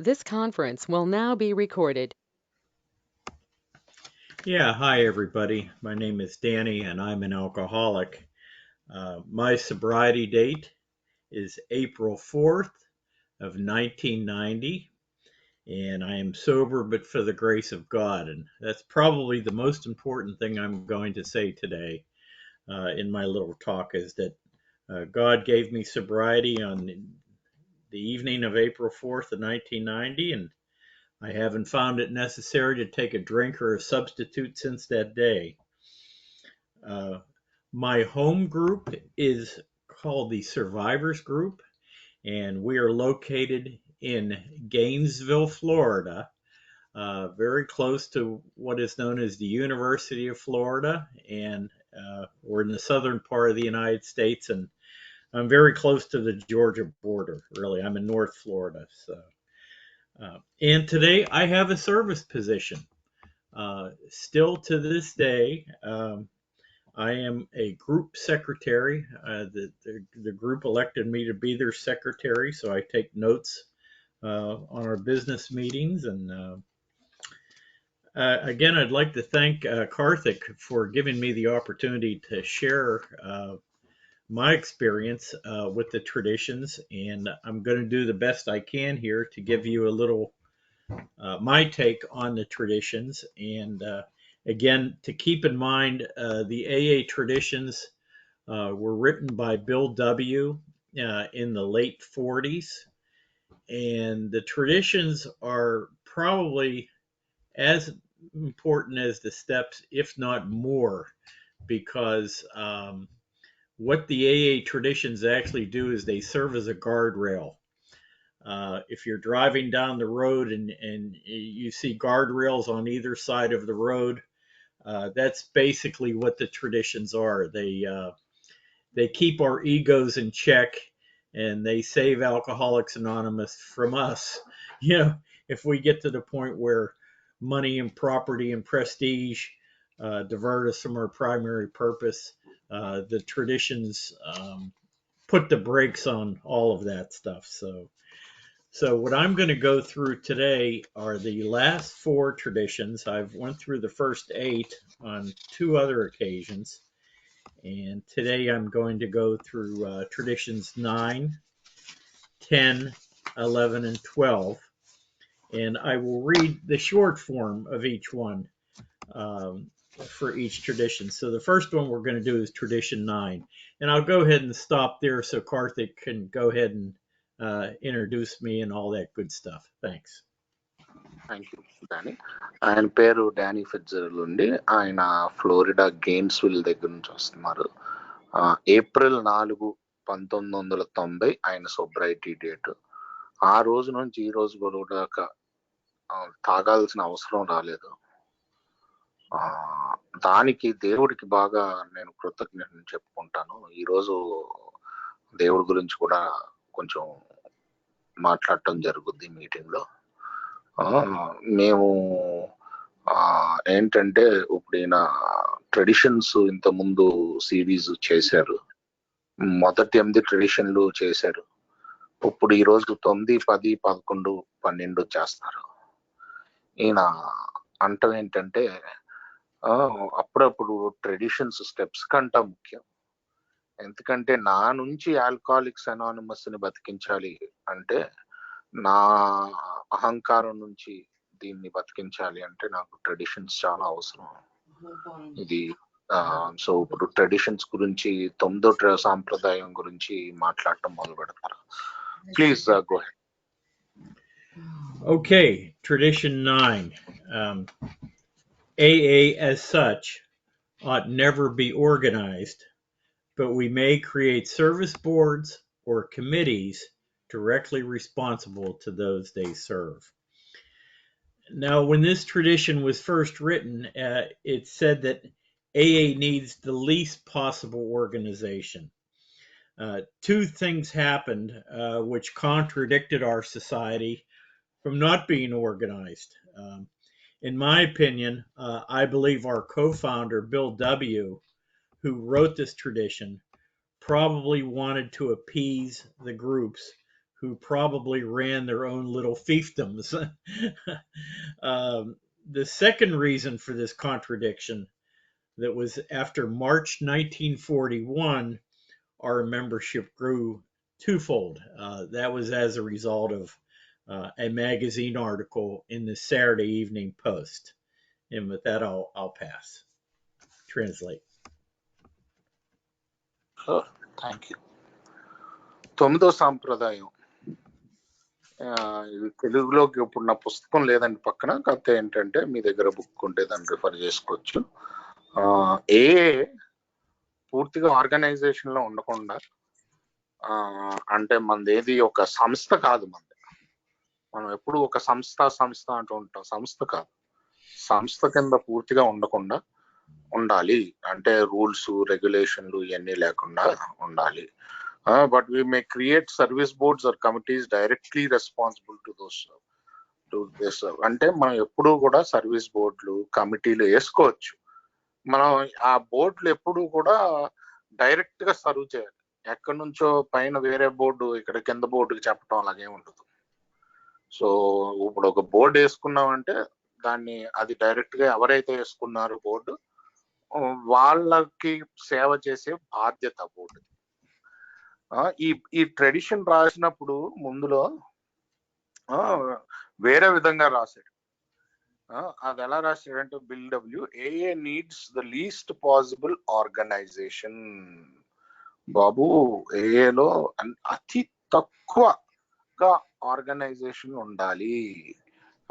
This conference will now be recorded. Yeah, hi everybody. My name is Danny and I'm an alcoholic. My sobriety date is April 4th of 1990, and I am sober but for the grace of God. And that's probably the most important thing I'm going to say today in my little talk is that God gave me sobriety on the evening of April 4th of 1990, and I haven't found it necessary to take a drink or a substitute since that day. My home group is called the Survivors Group, and we are located in Gainesville, Florida, very close to what is known as the University of Florida, and we're in the southern part of the United States, and I'm very close to the Georgia border, really. I'm in North Florida. And today I have a service position. Still to this day, I am a group secretary. The group elected me to be their secretary, so I take notes on our business meetings. And again, I'd like to thank Karthik for giving me the opportunity to share my experience with the traditions. And I'm going to do the best I can here to give you a little my take on the traditions. And again, to keep in mind, the AA traditions were written by Bill W. In the late 40s. And the traditions are probably as important as the steps, if not more, because what the AA traditions actually do is they serve as a guardrail. If you're driving down the road and you see guardrails on either side of the road, that's basically what the traditions are. They keep our egos in check, and they save Alcoholics Anonymous from us. You know, if we get to the point where money and property and prestige divert us from our primary purpose, the traditions put the brakes on all of that stuff. So what I'm going to go through today are the last four traditions. I've went through the first 8 on 2 other occasions. And today I'm going to go through traditions 9, 10, 11, and 12. And I will read the short form of each one for each tradition. So the first one we're going to do is tradition 9. And I'll go ahead and stop there so Karthik can go ahead and introduce me and all that good stuff. Thanks. Thank you Danny. ఆయన పేరు Danny ఫిట్జెరల్డ్ అండి. ఆయన Florida గెయిన్స్విల్ దగ్గర నుంచి వస్తున్నారు. April 4, 1990 ఆయన సోబ్రైటీ date. ఆ రోజు నుంచి ఈ రోజు కూడా తాగాల్సిన అవసరం రాలేదు. దానికి దేవుడికి బాగా నేను కృతజ్ఞతను చెప్పుకుంటాను. ఈరోజు దేవుడి గురించి కూడా కొంచెం మాట్లాడటం జరుగుద్ది మీటింగ్ లో. మేము ఏంటంటే ఇప్పుడు ఈయన ట్రెడిషన్స్ ఇంత ముందు సిరీస్ చేశారు. మొదటి 8 ట్రెడిషన్లు చేశారు. ఇప్పుడు ఈరోజు 9, 10, 11, 12 చేస్తారు. ఈయన అంటం ఏంటంటే అప్పుడప్పుడు ట్రెడిషన్స్ స్టెప్స్ కంటా ముఖ్యం. ఎందుకంటే నా నుంచి ఆల్కహాలిక్స్ అనానిమస్ ని బతికించాలి అంటే, నా అహంకారం నుంచి దీన్ని బతికించాలి అంటే నాకు ట్రెడిషన్స్ చాలా అవసరం. ఇది సో ఇప్పుడు ట్రెడిషన్స్ గురించి 9వ సాంప్రదాయం గురించి మాట్లాడటం మొదలు పెడతారు. Please go ahead. Okay, tradition 9. AA as such ought never be organized, but we may create service boards or committees directly responsible to those they serve. Now, when this tradition was first written, it said that AA needs the least possible organization. 2 things happened which contradicted our society from not being organized. In my opinion, I believe our co-founder, Bill W., who wrote this tradition, probably wanted to appease the groups who probably ran their own little fiefdoms. The second reason for this contradiction that was after March 1941, our membership grew twofold. That was as a result of a magazine article in the Saturday Evening Post. And with that, I'll pass. Translate. Thank you. 9వ సాంప్రదాయం. ఇది తెలుగులోకి ఇప్పుడు నా పుస్తకం లేదండి పక్కన, కాకపోతే ఏంటంటే మీ దగ్గర బుక్ ఉంటే దాన్ని రిఫర్ చేసుకోవచ్చు. ఏ పూర్తిగా ఆర్గనైజేషన్ లో ఉండకుండా, అంటే మనది ఏది ఒక సంస్థ కాదు. మనం ఎప్పుడు ఒక సంస్థ అంటూ ఉంటాం, సంస్థ కాదు. సంస్థ కింద పూర్తిగా ఉండకుండా ఉండాలి, అంటే రూల్స్ రెగ్యులేషన్లు ఇవన్నీ లేకుండా ఉండాలి. But we may create service boards or committees directly responsible to those to this. అంటే మనం ఎప్పుడూ కూడా సర్వీస్ బోర్డులు కమిటీలు వేసుకోవచ్చు. మనం ఆ బోర్డులు ఎప్పుడూ కూడా డైరెక్ట్ గా సర్వ్ చేయాలి. ఎక్కడి నుంచో పైన వేరే బోర్డు ఇక్కడ కింద బోర్డుకి చెప్పడం అలాగే ఉండదు. సో ఇప్పుడు ఒక బోర్డు వేసుకున్నామంటే దాన్ని అది డైరెక్ట్ గా ఎవరైతే వేసుకున్నారో బోర్డు వాళ్ళకి సేవ చేసే బాధ్యత బోర్డు. ఈ ట్రెడిషన్ రాసినప్పుడు ముందులో వేరే విధంగా రాశాడు. అది ఎలా రాశాడంటే, Bill W AA needs the least possible organization. బాబు, ఏఏలో అతి తక్కువగా ఆర్గనైజేషన్ ఉండాలి.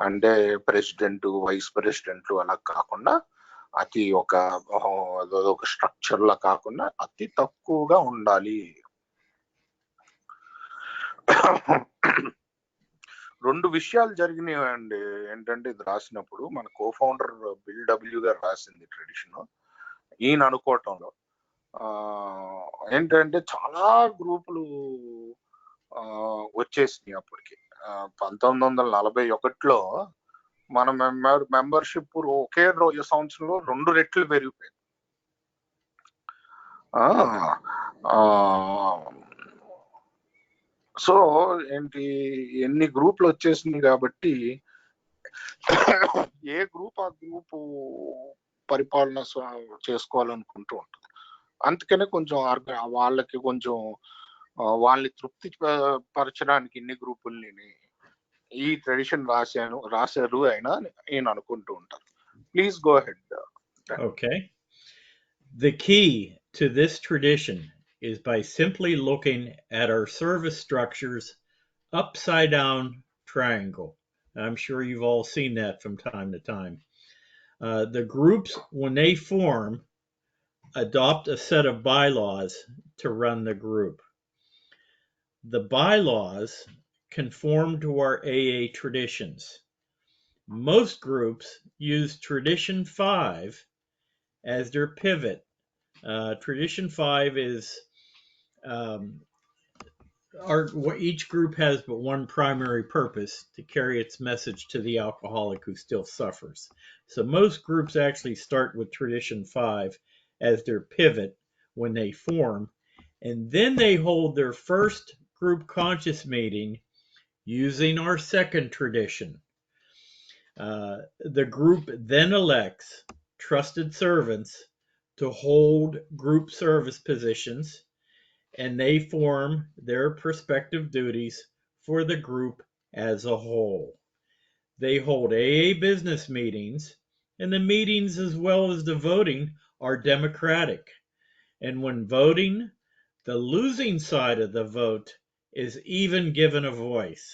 అంటే ప్రెసిడెంట్ వైస్ ప్రెసిడెంట్లు అలా కాకుండా, అతి ఒక స్ట్రక్చర్ లా కాకుండా అతి తక్కువగా ఉండాలి. రెండు విషయాలు జరిగినాయండి. ఏంటంటే ఇది రాసినప్పుడు మన కోఫౌండర్ బిల్ డబ్ల్యూ గారు రాసింది ట్రెడిషన్. ఈయన అనుకోవటంలో ఏంటంటే చాలా గ్రూపులు వచ్చేసినాయి అప్పటికి. 1941లో మన మెంబర్షిప్ ఒకే సంవత్సరంలో 2 రెట్లు పెరిగిపోయింది. సో ఏంటి, ఎన్ని గ్రూపులు వచ్చేసినాయి కాబట్టి ఏ గ్రూప్ ఆ గ్రూపు పరిపాలన చేసుకోవాలనుకుంటూ ఉంటుంది. అందుకనే కొంచెం వాళ్ళకి కొంచెం వాళ్ళని తృప్తి పరచడానికి ఇన్ని గ్రూపుల్ని ఈ ట్రెడిషన్ రాశారు అయినా నేను అనుకుంటూ ఉంటాను. Please go ahead. Okay. The key to this tradition is by simply looking at our service structures upside down triangle. I'm sure you've all seen that from time to time. The groups, when they form, adopt a set of bylaws to run the group. The bylaws conform to our AA traditions. Most groups use Tradition 5 as their pivot. Tradition 5 is each group has but one primary purpose: to carry its message to the alcoholic who still suffers. So most groups actually start with Tradition 5 as their pivot when they form, and then they hold their first group conscious meeting using our second tradition. The group then elects trusted servants to hold group service positions, and they form their prospective duties for the group as a whole. They hold AA business meetings, and the meetings as well as the voting are democratic. And when voting, the losing side of the vote is even given a voice.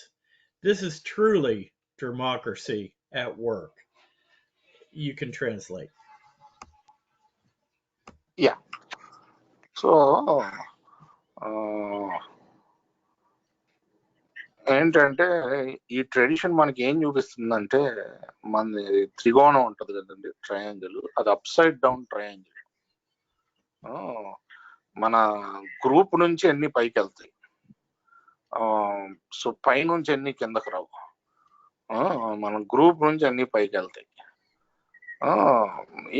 This is truly democracy at work. You can translate. Yeah. So ఏంటంటే ఈ tradition మనకి ఏం చూపిస్తుందంటే, మన త్రికోణం ఉంటది కదండి, triangle, అది upside down triangle. మన group నుంచి అన్ని పైకి వెళ్తాయి, సో పైనుంచి అన్ని కిందకు రావు. మన గ్రూప్ నుంచి అన్ని పైకి వెళ్తాయి.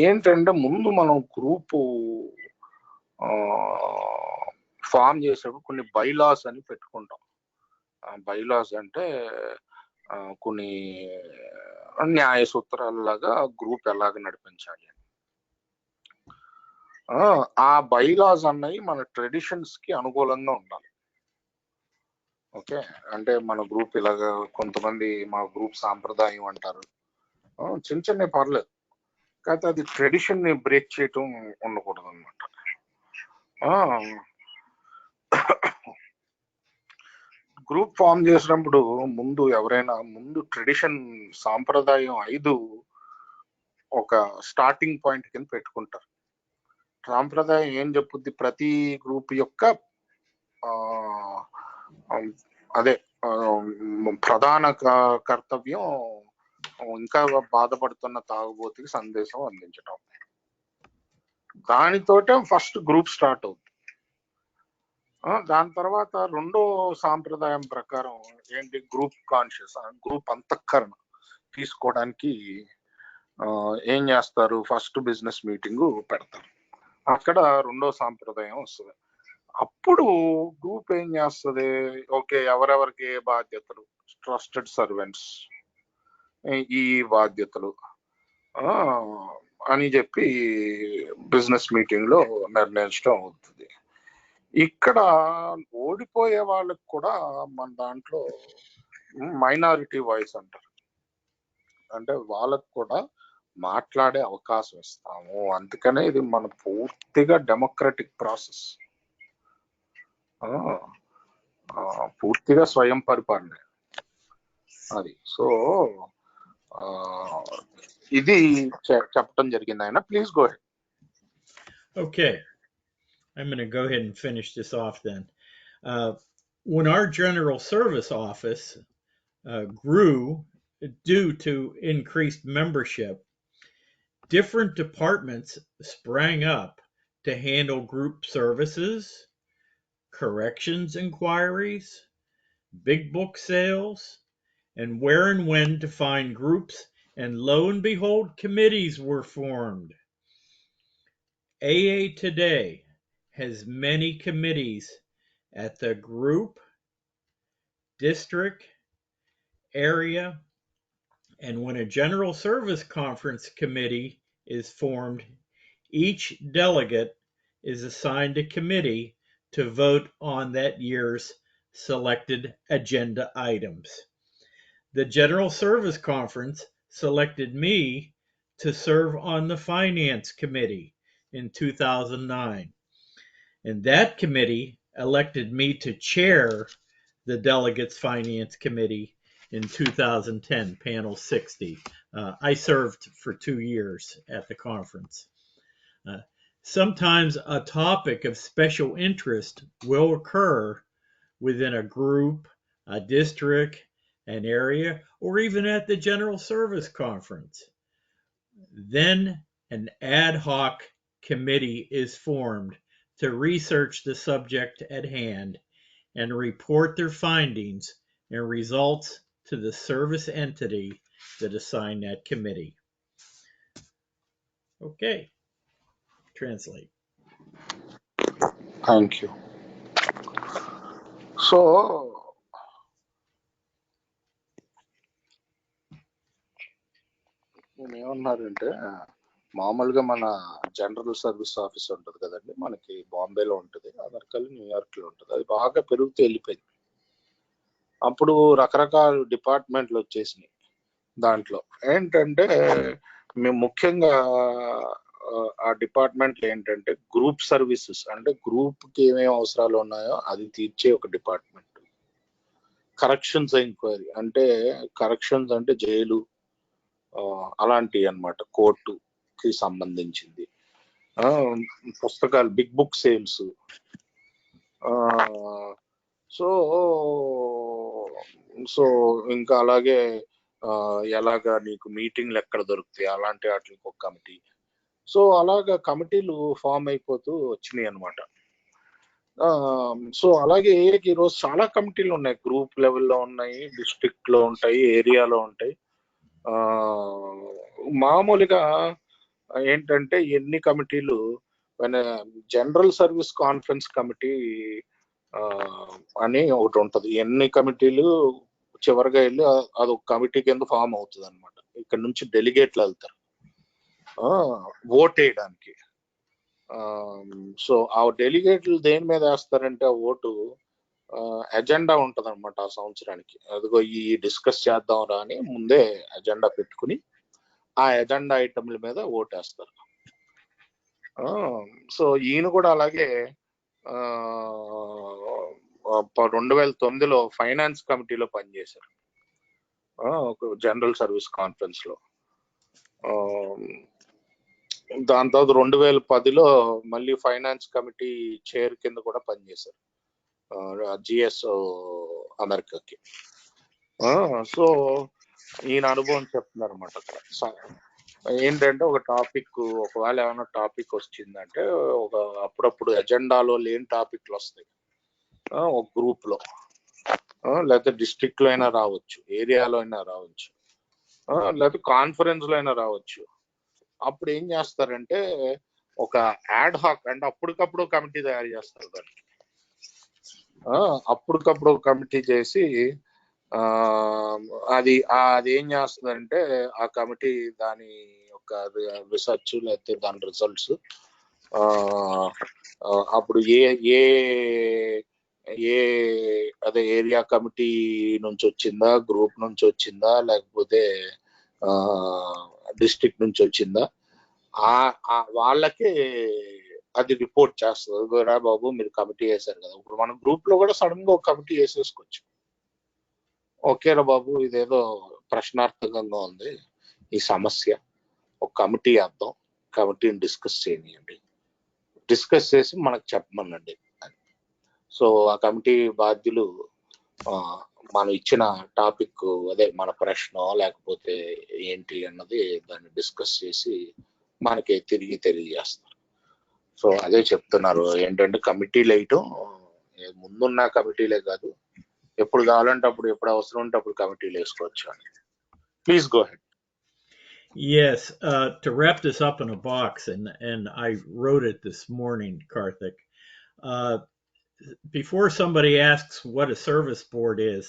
ఏంటంటే ముందు మనం గ్రూపు ఫామ్ చేసేటప్పుడు కొన్ని బైలాస్ అని పెట్టుకుంటాం. బైలాస్ అంటే కొన్ని న్యాయ సూత్రాలలాగా గ్రూప్ ఎలాగ నడిపించాలి. ఆ బైలాస్ అన్నవి మన ట్రెడిషన్స్ కి అనుకూలంగా ఉండాలి. ఓకే, అంటే మన గ్రూప్ ఇలాగా కొంతమంది మా గ్రూప్ సాంప్రదాయం అంటారు, చిన్న చిన్న పర్లేదు, కాకపోతే అది ట్రెడిషన్ ని బ్రేక్ చేయటం ఉండకూడదు అనమాట. గ్రూప్ ఫామ్ చేసినప్పుడు ఎవరైనా ముందు ట్రెడిషన్ సాంప్రదాయం 5 ఒక స్టార్టింగ్ పాయింట్ కింద పెట్టుకుంటారు. సాంప్రదాయం ఏం చెప్పుద్ది, ప్రతి గ్రూప్ యొక్క అదే ప్రధాన కర్తవ్యం ఇంకా బాధపడుతున్న తాగుబోతుకి సందేశం అందించటం. దానితోటే ఫస్ట్ గ్రూప్ స్టార్ట్ అవుతుంది. దాని తర్వాత రెండో సాంప్రదాయం ప్రకారం ఏంటి, గ్రూప్ కాన్షియస్, గ్రూప్ అంతఃకరణ తీసుకోవడానికి ఏం చేస్తారు, ఫస్ట్ బిజినెస్ మీటింగ్ పెడతారు. అక్కడ రెండో సాంప్రదాయం వస్తుంది. అప్పుడు గ్రూప్ ఏం చేస్తుంది, ఓకే ఎవరెవరికి ఏ బాధ్యతలు, ట్రస్టెడ్ సర్వెంట్స్ ఈ బాధ్యతలు అని చెప్పి బిజినెస్ మీటింగ్ లో నిర్ణయించడం అవుతుంది. ఇక్కడ ఓడిపోయే వాళ్ళకి కూడా మన దాంట్లో మైనారిటీ వాయిస్ అంటారు, అంటే వాళ్ళకు కూడా మాట్లాడే అవకాశం ఇస్తాము. అందుకనే ఇది మన పూర్తిగా డెమోక్రటిక్ ప్రాసెస్, పూర్తిగా స్వయం పరిపాలన అది. సో ఇది చెప్పడం జరిగింది ఆయన. Please go ahead. Okay, I'm going to go ahead and finish this off then. When our general service office grew due to increased membership, different departments sprang up to handle group services, corrections inquiries, big book sales, and where and when to find groups, and lo and behold, committees were formed. AA today has many committees at the group, district, area, and when a general service conference committee is formed, each delegate is assigned a committee to vote on that year's selected agenda items. The General Service Conference selected me to serve on the Finance Committee in 2009, and that committee elected me to chair the Delegates Finance Committee in 2010, Panel 60. I served for 2 years at the conference. Sometimes a topic of special interest will occur within a group, a district, an area, or even at the General Service Conference. Then an ad hoc committee is formed to research the subject at hand and report their findings and results to the service entity that assigned that committee. Okay, translate. Thank you. So నేను ఏమన్నారంటే, మామూలుగా మన general service office ఉంటుంది కదండి, మనకి బాంబేలో ఉంటుంది, అమెరికాలో న్యూయార్క్ లో ఉంటుంది. అది బాగా పెరుగుతూ వెళ్ళిపోయింది. అప్పుడు రకరకాల డిపార్ట్మెంట్లు వచ్చేసినాయి. దాంట్లో ఏంటంటే మేము ముఖ్యంగా ఆ డిపార్ట్మెంట్లు ఏంటంటే గ్రూప్ సర్వీసెస్, అంటే గ్రూప్ కి ఏమేమి అవసరాలు ఉన్నాయో అది తీర్చే ఒక డిపార్ట్మెంట్. కరెక్షన్స్ ఎంక్వైరీ అంటే, కరెక్షన్స్ అంటే జైలు అలాంటివి అన్నమాట, కోర్టుకి సంబంధించింది. పుస్తకాలు, బిగ్ బుక్ సేల్స్. సో ఇంకా అలాగే ఎలాగా నీకు మీటింగ్లు ఎక్కడ దొరుకుతాయి అలాంటి వాటికి ఒక కమిటీ. సో అలాగా కమిటీలు ఫామ్ అయిపోతూ వచ్చినాయి అనమాట. సో అలాగే ఈరోజు చాలా కమిటీలు ఉన్నాయి, గ్రూప్ లెవెల్లో ఉన్నాయి, డిస్ట్రిక్ట్ లో ఉంటాయి, ఏరియాలో ఉంటాయి. మామూలుగా ఏంటంటే ఎన్ని కమిటీలు, జనరల్ సర్వీస్ కాన్ఫరెన్స్ కమిటీ అని ఒకటి ఉంటుంది. ఎన్ని కమిటీలు చివరిగా వెళ్ళి అదొక కమిటీ కింద ఫామ్ అవుతుంది అనమాట. ఇక్కడ నుంచి డెలిగేట్లు వెళ్తారు ఓట్ వేయడానికి. సో ఆ డెలిగేట్లు దేని మీద వేస్తారంటే ఆ ఓటు ఎజెండా ఉంటది అనమాట ఆ సంవత్సరానికి. అదిగో ఈ డిస్కస్ చేద్దాం రా అని ముందే ఎజెండా పెట్టుకుని ఆ ఎజెండా ఐటమ్ల మీద ఓటేస్తారు. సో ఈయన కూడా అలాగే 2009లో ఫైనాన్స్ కమిటీలో పనిచేశారు, జనరల్ సర్వీస్ కాన్ఫరెన్స్ లో. దాని తర్వాత 2010లో మళ్ళీ ఫైనాన్స్ కమిటీ చైర్ కింద కూడా పనిచేశారు జిఎస్ అమెరికాకి. సో ఈయన అనుభవం చెప్తున్నారు అనమాట అక్కడ. ఏంటంటే ఒక టాపిక్, ఒకవేళ ఏమైనా టాపిక్ వచ్చిందంటే అప్పుడప్పుడు ఎజెండాలో లేని టాపిక్లు వస్తాయి ఒక గ్రూప్ లో, లేకపోతే డిస్ట్రిక్ట్ లో అయినా రావచ్చు, ఏరియాలో అయినా రావచ్చు, లేకపోతే కాన్ఫరెన్స్ లో అయినా రావచ్చు. అప్పుడు ఏం చేస్తారంటే ఒక యాడ్ హాక్ అంటే అప్పటికప్పుడు కమిటీ తయారు చేస్తారు దానికి. అప్పటికప్పుడు కమిటీ చేసి అది ఏం చేస్తుందంటే ఆ కమిటీ దాని యొక్క రీసెర్చ్ లేకపోతే దాని రిజల్ట్స్ అప్పుడు ఏ అదే ఏరియా కమిటీ నుంచి వచ్చిందా, గ్రూప్ నుంచి వచ్చిందా, లేకపోతే డిస్ట్రిక్ట్ నుంచి వచ్చిందా, వాళ్ళకి అది రిపోర్ట్ చేస్తుంది. రా బాబు మీరు కమిటీ వేశారు కదా. ఇప్పుడు మన గ్రూప్ లో కూడా సడన్ గా ఒక కమిటీ వేసేసుకోవచ్చు. ఓకేరా బాబు ఇదేదో ప్రశ్నార్థకంగా ఉంది ఈ సమస్య, ఒక కమిటీ వేద్దాం, కమిటీని డిస్కస్ చేయనియండి, డిస్కస్ చేసి మనకు చెప్పమనండి అని. సో ఆ కమిటీ బాధ్యులు మనం ఇచ్చిన టాపిక్, అదే మన ప్రశ్న లేకపోతే ఏంటి అన్నది దాన్ని డిస్కస్ చేసి మనకి తిరిగి తెలియజేస్తారు. సో అదే చెప్తున్నారు ఏంటంటే కమిటీలు వేయటం ముందున్న కమిటీలే కాదు, ఎప్పుడు కావాలంటే అప్పుడు, ఎప్పుడు అవసరం ఉంటే అప్పుడు కమిటీలు వేసుకోవచ్చు అని. Please go head. Yes, to wrap this up in a box, and I wrote it this morning, Karthik. Before somebody asks what a service board is,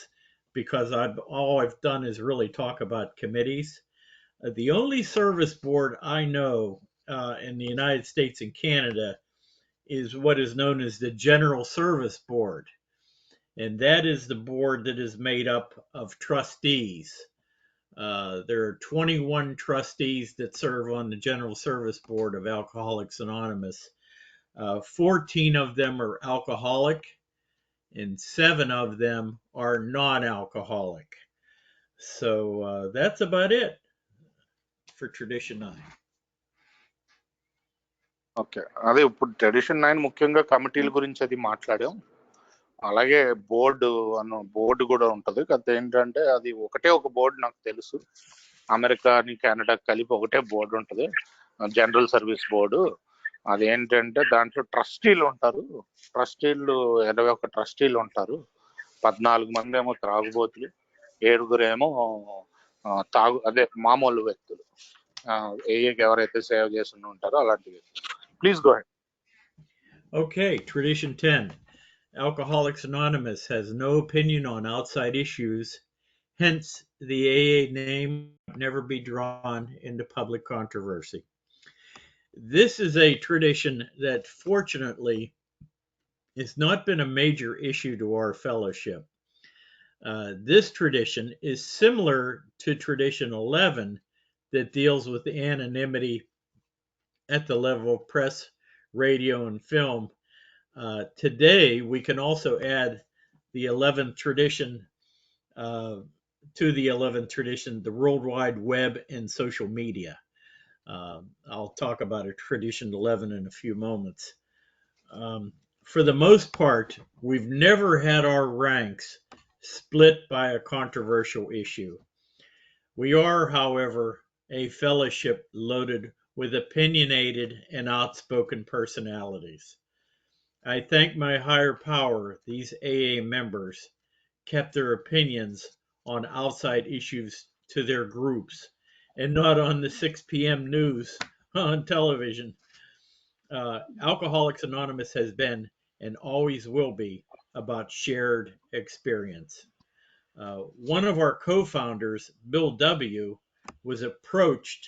because all I've done is really talk about committees. The only service board I know in the United States and Canada is what is known as the General Service Board, and that is the board that is made up of trustees. There are 21 trustees that serve on the General Service Board of Alcoholics Anonymous. 14 of them are alcoholic, and 7 of them are non-alcoholic. So that's about it for Tradition 9. Okay, అదే ఇప్పుడు tradition 9 ముఖ్యంగా కమిటీల గురించి అది మాట్లాడాం. అలాగే board కూడా ఉంటది. కాకపోతే ఏంటంటే అది ఒకటే ఒక బోర్డు నాకు తెలుసు, అమెరికాని కెనడా కలిపి ఒకటే బోర్డు ఉంటది, జనరల్ సర్వీస్ బోర్డు. అదేంటంటే దాంట్లో ట్రస్టీలు ఉంటారు. 21 ట్రస్టీలు ఉంటారు. 14 మంది ఏమో త్రాగుబోతులు, 7 ఏమో అదే మామూలు వ్యక్తులు, ఎవరైతే సేవ చేసి ఉంటారో అలాంటి వ్యక్తులు. Please go ahead. Okay, Tradition 10. Alcoholics Anonymous has no opinion on outside issues, hence the AA name would never be drawn into public controversy. This is a tradition that fortunately has not been a major issue to our fellowship. This tradition is similar to Tradition 11 that deals with anonymity at the level of press, radio, and film. Today, we can also add the 11th tradition to the 11th tradition, the World Wide Web and social media. I'll talk about a Tradition 11 in a few moments. For the most part, we've never had our ranks split by a controversial issue. We are, however, a fellowship loaded with opinionated and outspoken personalities. I thank my higher power these AA members kept their opinions on outside issues to their groups and not on the 6 p.m. news on television. Alcoholics Anonymous has been and always will be about shared experience. One of our co-founders, Bill W., was approached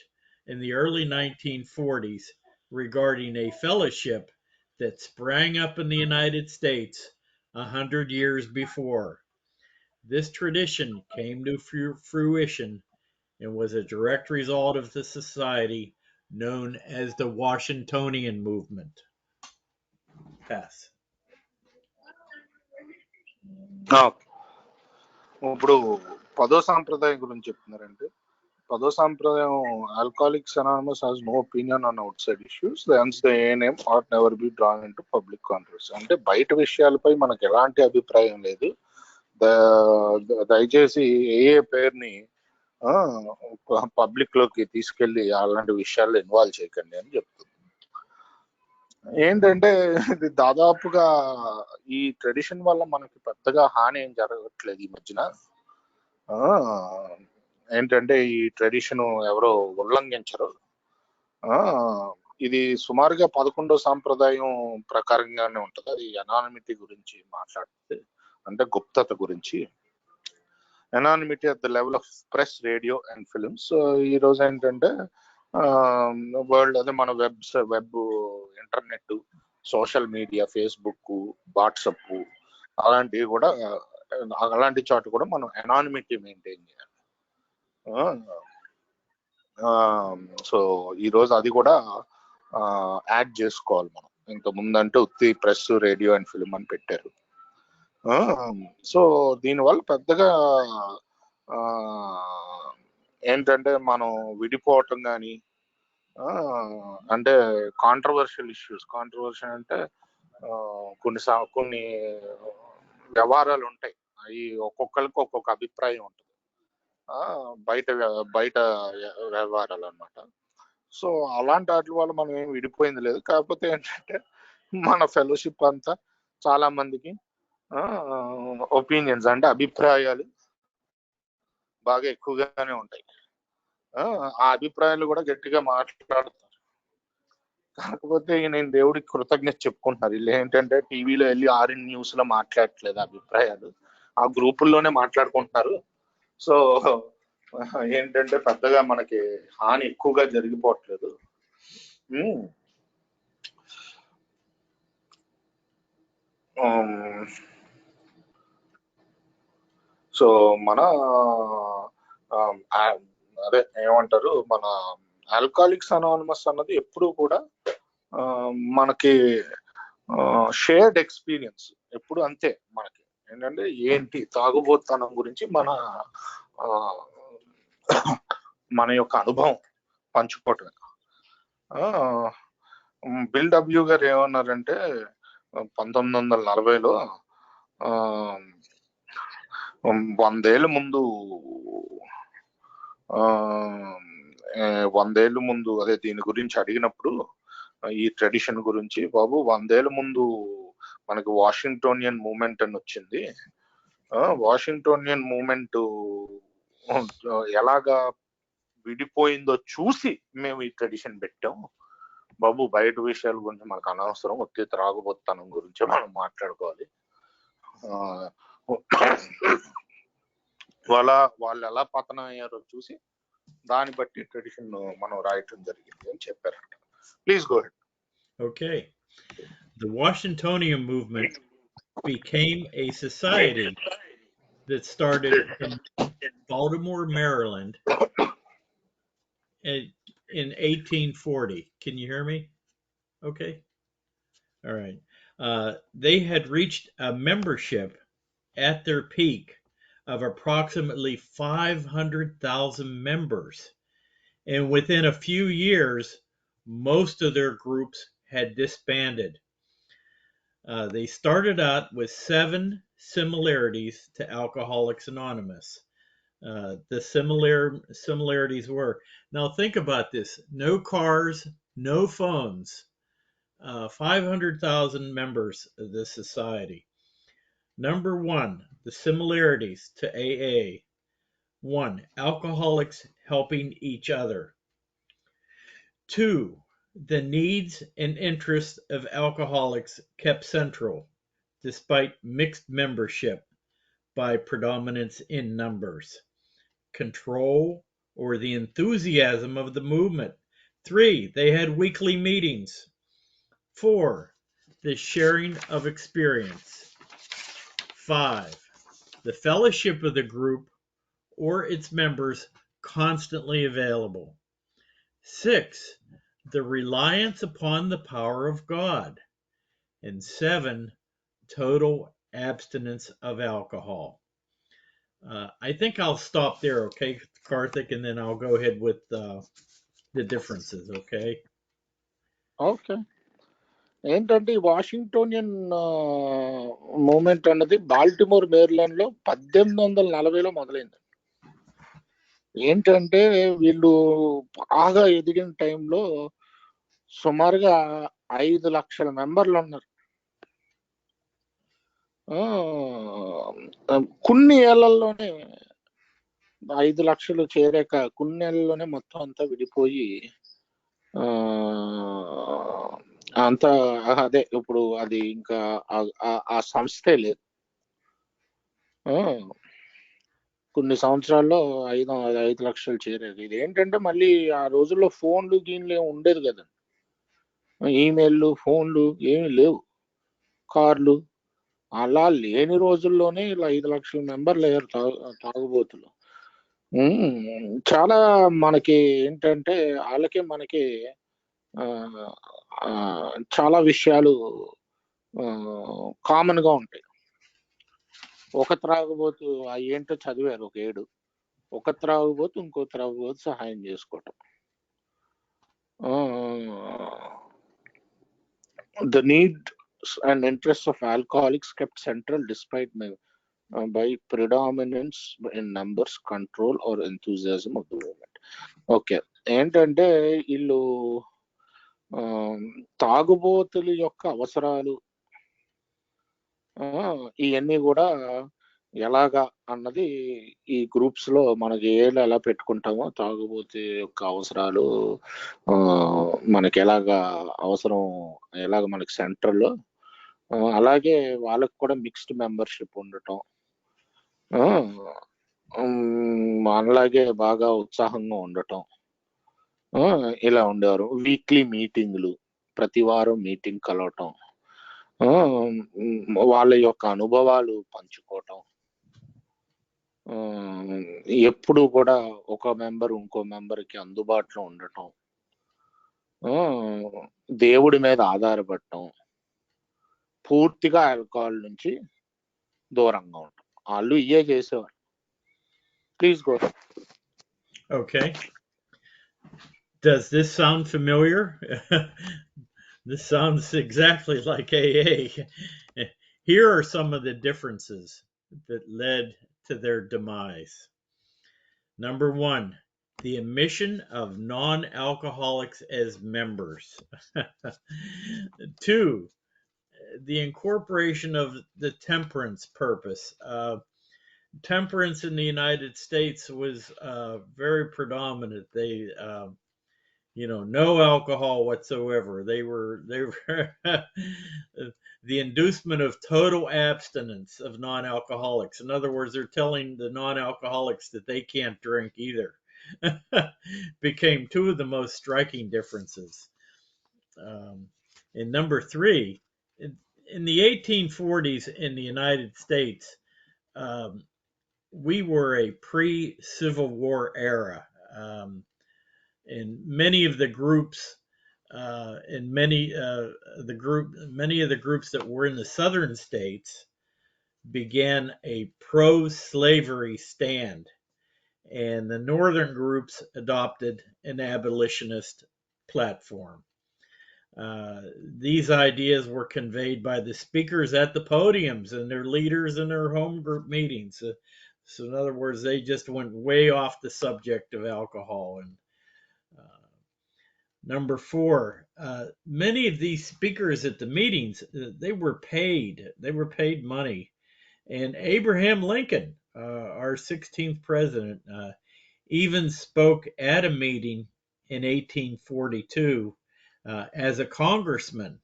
in the early 1940s regarding a fellowship that sprang up in the United States 100 years before. This tradition came to fruition and was a direct result of the society known as the Washingtonian Movement. Pass. ఇప్పుడు 10వ సాంప్రదాయం గురించి చెప్తున్నారంటే 10వ సాంప్రదాయం alcoholics anonymous has no opinion on outside issues hence the name ought never be drawn into public controversy. అంటే బయట విషయాలపై మనకు ఎలాంటి అభిప్రాయం లేదు, దయచేసి ఏ పేరుని పబ్లిక్ లోకి తీసుకెళ్లి అలాంటి విషయాల్లో ఇన్వాల్వ్ చేయకండి అని చెప్తుంది. ఏంటంటే ఇది దాదాపుగా ఈ ట్రెడిషన్ వల్ల మనకి పెద్దగా హాని ఏం జరగట్లేదు ఈ మధ్యన. ఏంటంటే ఈ ట్రెడిషన్ ఎవరో ఉల్లంఘించరు. ఇది సుమారుగా 11వ సాంప్రదాయం ప్రకారంగానే ఉంటది. అది అనానిమిటీ గురించి మాట్లాడుతుంది, అంటే గుప్తత గురించి. Anonymity at the level of press, radio and films. ఈ రోజు ఏంటంటే వరల్డ్ అదే మన web, internet, social media, Facebook, WhatsApp అలాంటివి కూడా, అలాంటి చోట కూడా మనం అనానిమిటీ మెయింటైన్ చేయాలి. సో ఈ రోజు అది కూడా యాడ్ చేసుకోవాలి మనం. ఇంత ముందంటే ఉత్తి ప్రెస్, రేడియో అండ్ ఫిల్మ్ అని పెట్టారు. సో దీనివల్ల పెద్దగా ఏంటంటే మనం విడిపోవటం కానీ, అంటే కాంట్రవర్షియల్ ఇష్యూస్, కాంట్రవర్షియల్ అంటే కొన్ని వ్యవహారాలు ఉంటాయి, అవి ఒక్కొక్కరికి ఒక్కొక్క అభిప్రాయం ఉంటుంది, బయట వ్యవహారాలు అన్నమాట. సో అలాంటి వాటి వల్ల మనం ఏం విడిపోయింది లేదు. కాకపోతే ఏంటంటే మన ఫెలోషిప్ అంతా చాలా మందికి ఒపీనియన్స్ అంటే అభిప్రాయాలు బాగా ఎక్కువగానే ఉంటాయి. ఆ అభిప్రాయాలు కూడా గట్టిగా మాట్లాడుతారు. కాకపోతే నేను దేవుడికి కృతజ్ఞత చెప్పుకుంటున్నారు. వీళ్ళు ఏంటంటే టీవీలో వెళ్ళి ఆర్ఎన్ న్యూస్ లో మాట్లాడట్లేదు అభిప్రాయాలు, ఆ గ్రూపుల్లోనే మాట్లాడుకుంటున్నారు. సో ఏంటంటే పెద్దగా మనకి హాని ఎక్కువగా జరిగిపోవట్లేదు. సో మన అదే ఏమంటారు, మన ఆల్కహాలిక్స్ అనానిమస్ అన్నది ఎప్పుడు కూడా మనకి షేర్డ్ ఎక్స్పీరియన్స్, ఎప్పుడు అంతే. మనకి ఏంటంటే ఏంటి తాగుబోతనం గురించి మన యొక్క అనుభవం పంచుకోవటం. బిల్ డబ్ల్యూ గారు ఏమన్నారంటే 1940లో 100 ఏళ్ళ ముందు అదే దీని గురించి అడిగినప్పుడు, ఈ ట్రెడిషన్ గురించి, బాబు 100 ఏళ్ళ ముందు మనకి వాషింగ్టోనియన్ మూమెంట్ అని వచ్చింది, వాషింగ్టోనియన్ మూమెంట్ ఎలాగా విడిపోయిందో చూసి మేము ఈ ట్రెడిషన్ పెట్టాం బాబు, బయట విషయాల గురించి మనకు అనవసరం, ఒత్తి త్రాగుబోతనం గురించి మనం మాట్లాడుకోవాలి, వాళ్ళు ఎలా పతనం అయ్యారో చూసి దాన్ని బట్టి ట్రెడిషన్ మనం రాయటం జరిగింది అని చెప్పారంట. Please go ahead. Okay. The Washingtonian Movement became a society that started in Baltimore, Maryland in 1840. Can you hear me? Okay. All right. They had reached a membership at their peak of approximately 500,000 members. And within a few years, most of their groups had disbanded. They started out with 7 similarities to Alcoholics Anonymous. The similarities were, now think about this, no cars, no phones, 500,000 members of this society. Number 1, the similarities to AA. 1, alcoholics helping each other. 2, the needs and interests of alcoholics kept central. despite mixed membership by predominance in numbers. Control or the enthusiasm of the movement. 3, they had weekly meetings. 4, the sharing of experience. 5, the fellowship of the group or its members constantly available. 6, the reliance upon the power of God. And 7, total abstinence of alcohol. I think I'll stop there, okay, Karthik, and then I'll go ahead with the differences, okay? Okay. ఏంటంటే ఈ వాషింగ్టోనియన్ moment అన్నది Baltimore మేర్లాండ్ లో 1840లో మొదలైంది. ఏంటంటే వీళ్ళు బాగా ఎదిగిన టైంలో సుమారుగా 5 లక్షల మెంబర్లు ఉన్నారు. కొన్ని ఏళ్లలోనే 5 లక్షలు చేరాక కొన్ని ఏళ్లలోనే మొత్తం అంతా విడిపోయి అంతా అదే ఇప్పుడు అది ఇంకా ఆ సంస్థే లేదు. కొన్ని సంవత్సరాల్లో 5 లక్షలు చేరేది. ఇది ఏంటంటే మళ్ళీ ఆ రోజుల్లో ఫోన్లు గీన్లు ఏమి ఉండేది కదా, ఈమెయిల్లు ఫోన్లు ఏమి లేవు, కార్లు. అలా లేని రోజుల్లోనే ఇలా 5 లక్షల మెంబర్లు అయ్యారు తాగుబోతులు. చాలా మనకి ఏంటంటే వాళ్ళకి మనకి చాలా విషయాలు కామన్ గా ఉంటాయి. ఒక త్రాగుబోతు ఏంటో చదివారు ఒక ఏడు, ఒక త్రాగుబోతు ఇంకో త్రాగుబోతు సహాయం చేసుకోవటం. The needs and interests of alcoholics kept central despite by predominance in numbers, control or enthusiasm of the movement. Okay, ఏంటంటే వీళ్ళు తాగుబోతుల యొక్క అవసరాలు ఇవన్నీ కూడా ఎలాగా అన్నది ఈ గ్రూప్స్ లో మనకి ఎలా పెట్టుకుంటామో తాగుబోతు యొక్క అవసరాలు మనకి ఎలాగా అవసరం, ఎలాగ మనకి సెంట్రల్లో అలాగే వాళ్ళకి కూడా మిక్స్డ్ మెంబర్షిప్ ఉండటం, అలాగే బాగా ఉత్సాహంగా ఉండటం, ఇలా ఉండేవారు. వీక్లీ మీటింగ్లు, ప్రతి వారం మీటింగ్ కలవటం, వాళ్ళ యొక్క అనుభవాలు పంచుకోవటం, ఎప్పుడు కూడా ఒక మెంబర్ ఇంకో మెంబర్కి అందుబాటులో ఉండటం, దేవుడి మీద ఆధారపడటం, పూర్తిగా ఆల్కహాల్ నుంచి దూరంగా ఉండటం. వాళ్ళు ఇయే చేసేవారు. Please go. Okay. Does this sound familiar? This sounds exactly like AA. Here are some of the differences that led to their demise. Number 1, the admission of non-alcoholics as members. 2, the incorporation of the temperance purpose. Temperance in the United States was very predominant. They no alcohol whatsoever. They were the inducement of total abstinence of non-alcoholics. In other words, they're telling the non-alcoholics that they can't drink either. Became two of the most striking differences. And number 3, in the 1840s in the United States, we were a pre-Civil War era. And many of the groups many of the groups that were in the southern states began a pro-slavery stand, and the northern groups adopted an abolitionist platform. These ideas were conveyed by the speakers at the podiums and their leaders in their home group meetings. So in other words, they just went way off the subject of alcohol. And number 4, many of these speakers at the meetings, they were paid money. And Abraham Lincoln, our 16th president, even spoke at a meeting in 1842 as a congressman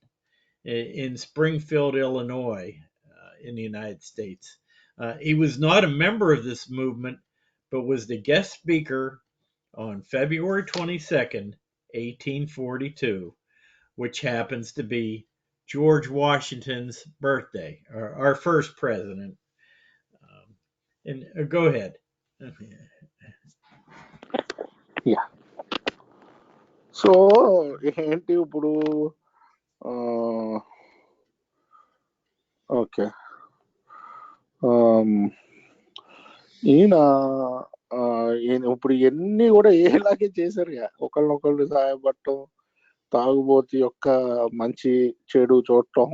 in Springfield, Illinois. in the United States. He was not a member of this movement, but was the guest speaker on February 22nd, 1842, which happens to be George Washington's birthday, our first president. And go ahead. Yeah so ఏంటి ఇప్పుడు okay ఈయన ఈయన ఇప్పుడు ఇవన్నీ కూడా ఏలాగే చేశారు ఒకళ్ళనొకళ్ళు సహాయపడటం, తాగుబోతు యొక్క మంచి చెడు చూడటం,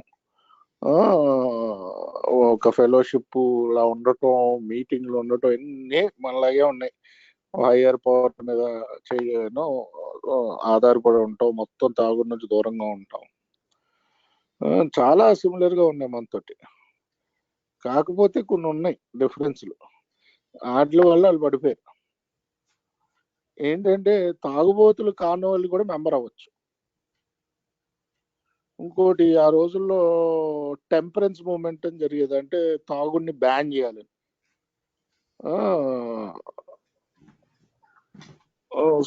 ఒక ఫెలోషిప్ లా ఉండటం, మీటింగ్లు ఉండటం, ఇన్ని మనలాగే ఉన్నాయి. హయ్యర్ పవర్ మీద చేయను ఆధారపడి ఉంటాం, మొత్తం తాగుడు నుంచి దూరంగా ఉంటాం. చాలా సిమిలర్ గా ఉన్నాయి మనతోటి. కాకపోతే కొన్ని ఉన్నాయి డిఫరెన్స్లు. వాటి వల్ల వాళ్ళు పడిపోయారు. ఏంటంటే తాగుబోతులు కాని వాళ్ళు కూడా మెంబర్ అవ్వచ్చు. ఇంకోటి ఆ రోజుల్లో టెంపరెన్స్ మూవ్మెంట్ అని జరిగేది, అంటే తాగుడిని బ్యాన్ చేయాలి.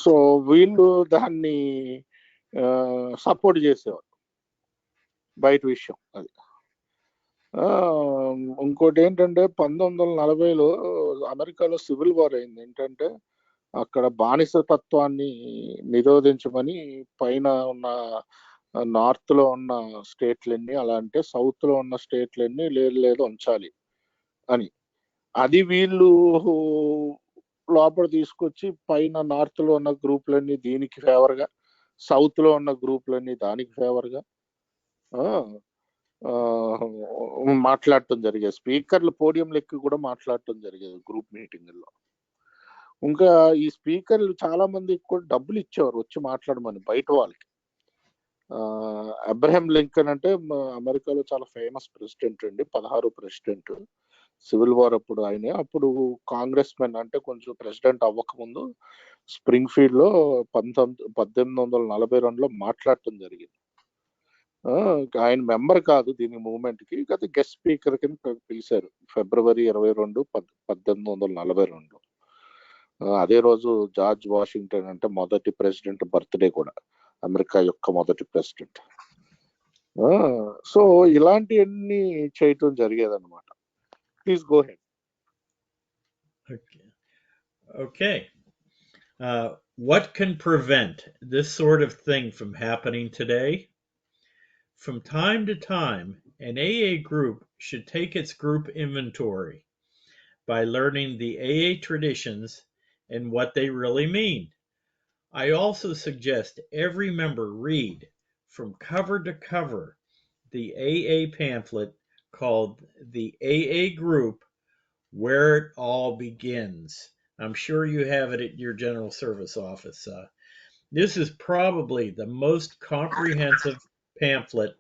సో వీళ్ళు దాన్ని సపోర్ట్ చేసేవారు. బయట విషయం అది. ఇంకోటి ఏంటంటే 1940లో అమెరికాలో సివిల్ వార్ అయింది. ఏంటంటే అక్కడ బానిసతత్వాన్ని నిరోధించమని పైన ఉన్న నార్త్ లో ఉన్న స్టేట్లన్నీ, అలా అంటే సౌత్ లో ఉన్న స్టేట్లన్నీ లేదు ఉంచాలి అని. అది వీళ్ళు లోపల తీసుకొచ్చి పైన నార్త్ లో ఉన్న గ్రూపులన్నీ దీనికి ఫేవర్ గా, సౌత్ లో ఉన్న గ్రూపులన్నీ దానికి ఫేవర్ గా మాట్లాడటం జరిగేది. స్పీకర్లు పోడియం లెక్కి కూడా మాట్లాడటం జరిగేది గ్రూప్ మీటింగుల్లో. ఇంకా ఈ స్పీకర్లు చాలా మందికి కూడా డబ్బులు ఇచ్చేవారు వచ్చి మాట్లాడమని బయట వాళ్ళకి. అబ్రహం లింకన్ అంటే అమెరికాలో చాలా ఫేమస్ ప్రెసిడెంట్ అండి, 16 ప్రెసిడెంట్. సివిల్ వార్ అప్పుడు ఆయన, అప్పుడు కాంగ్రెస్ మెన్, అంటే కొంచెం ప్రెసిడెంట్ అవ్వకముందు స్ప్రింగ్ ఫీల్డ్ లో 1842లో మాట్లాడటం జరిగింది. ఆయన మెంబర్ కాదు దీని మూవ్మెంట్ కి, గత గెస్ట్ స్పీకర్ కింద పిలిచారు ఫిబ్రవరి 22, 1842. అదే రోజు జార్జ్ వాషింగ్టన్ అంటే మొదటి ప్రెసిడెంట్ బర్త్డే కూడా, అమెరికా యొక్క మొదటి ప్రెసిడెంట్. సో ఇలాంటివన్నీ చేయటం జరిగేదన్నమాట. Please go ahead. Okay. What can prevent this sort of thing from happening today? From time to time, an AA group should take its group inventory by learning the AA traditions and what they really mean. I also suggest every member read from cover to cover the AA pamphlet called The AA Group, Where It All Begins. I'm sure you have it at your General Service office. This is probably the most comprehensive pamphlet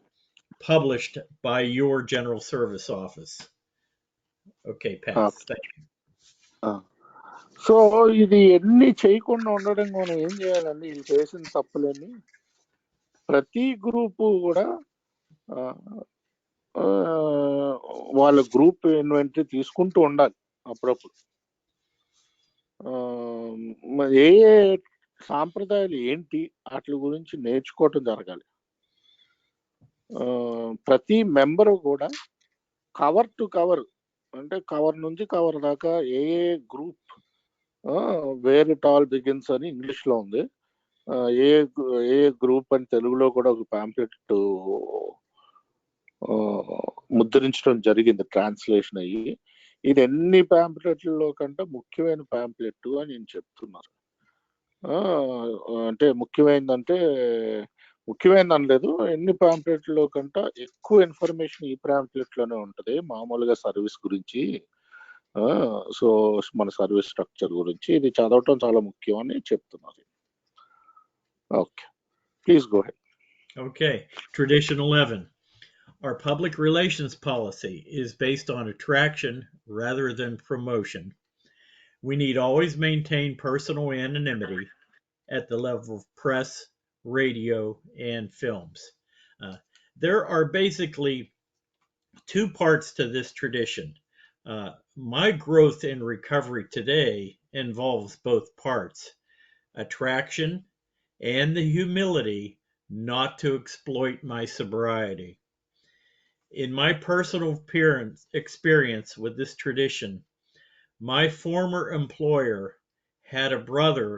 published by your General Service office. Okay, Pat. Thank you. So ఇది ఎన్ని చేయకుండా ఉండడం మనం ఏం చేయాలండి? వీళ్ళు చేసిన తప్పులన్నీ ప్రతి గ్రూపు కూడా వాళ్ళ గ్రూప్ ఇన్వెంటరీ తీసుకుంటూ ఉండాలి అప్పుడప్పుడు. ఏ సాంప్రదాయాలు ఏంటి వాటి గురించి నేర్చుకోవటం జరగాలి. ప్రతి మెంబర్ కూడా కవర్ టు కవర్, అంటే కవర్ నుంచి కవర్ దాకా a group where it all begins అని ఇంగ్లీష్ లో ఉంది, ఏ గ్రూప్ అని తెలుగులో కూడా ఒక పాంప్లెట్ ముద్రించడం జరిగింది, ట్రాన్స్లేషన్ అయ్యి. ఇది ఎన్ని పాంప్లెట్లలో కంటే ముఖ్యమైన పాంప్లెట్ అని నేను చెప్తున్నాను. అంటే ముఖ్యమైనది అనలేదు, ఎన్ని పాంప్లెట్లో కంటే ఎక్కువ ఇన్ఫర్మేషన్ ఈ పాంప్లెట్ లోనే ఉంటది. మామూలుగా సర్వీస్ గురించి, సో మన సర్వీస్ స్ట్రక్చర్ గురించి ఇది చదవటం చాలా ముఖ్యం అని చెప్తున్నారు. Okay, please go ahead. Okay, Tradition 11. Our public relations policy is based on attraction rather than promotion. We need always maintain personal anonymity at the level of press, radio, and films. There are basically two parts to this tradition. My growth in recovery today involves both parts: attraction and the humility not to exploit my sobriety. In my personal experience with this tradition, my former employer had a brother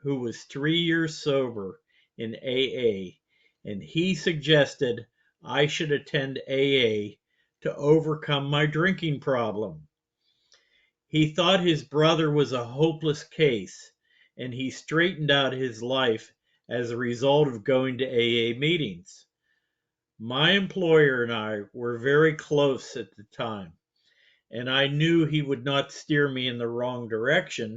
who was 3 years sober in AA, and he suggested I should attend AA to overcome my drinking problem. He thought his brother was a hopeless case, and he straightened out his life as a result of going to AA meetings. My employer and I were very close at the time, and I knew he would not steer me in the wrong direction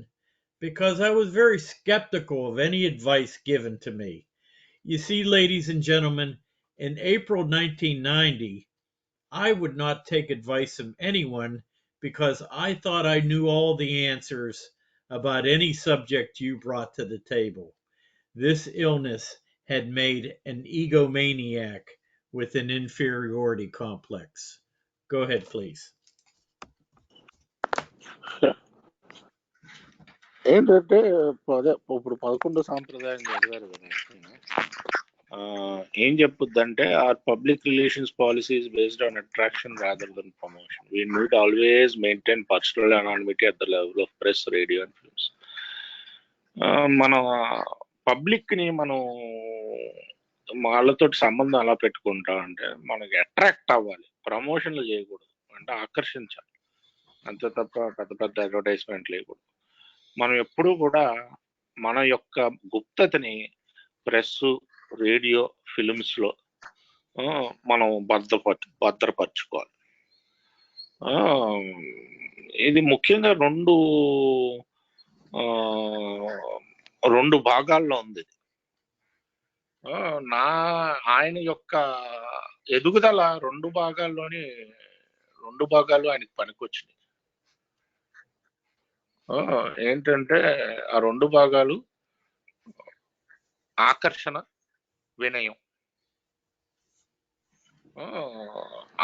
because I was very skeptical of any advice given to me. You see, ladies and gentlemen, in April 1990, I would not take advice from anyone because I thought I knew all the answers about any subject you brought to the table. This illness had made an egomaniac with an inferiority complex. Go ahead, please. ఏంటంటే అదే ఇప్పుడు 11 సాంప్రదాయం చదివారు కదా ఆయన. ఏం చెప్పుద్దంటే our public relations policies based on attraction rather than promotion. We need always maintain personal anonymity at the level of press, radio and films. మన పబ్లిక్ ని మనం వాళ్ళతో సంబంధం ఎలా పెట్టుకుంటా అంటే మనకి అట్రాక్ట్ అవ్వాలి, ప్రమోషన్లు చేయకూడదు, అంటే ఆకర్షించాలి, అంతే తప్ప పెద్ద పెద్ద అడ్వర్టైజ్మెంట్ లేకూడదు. మనం ఎప్పుడూ కూడా మన యొక్క గుప్తతని ప్రెస్, రేడియో, ఫిల్మ్స్ లో మనం భద్రపరచుకోవాలి. ఇది ముఖ్యంగా రెండు భాగాల్లో ఉంది. ఆయన యొక్క ఎదుగుదల రెండు భాగాలు ఆయనకి పనికొచ్చినాయి. ఏంటంటే ఆ రెండు భాగాలు ఆకర్షణ, వినయం.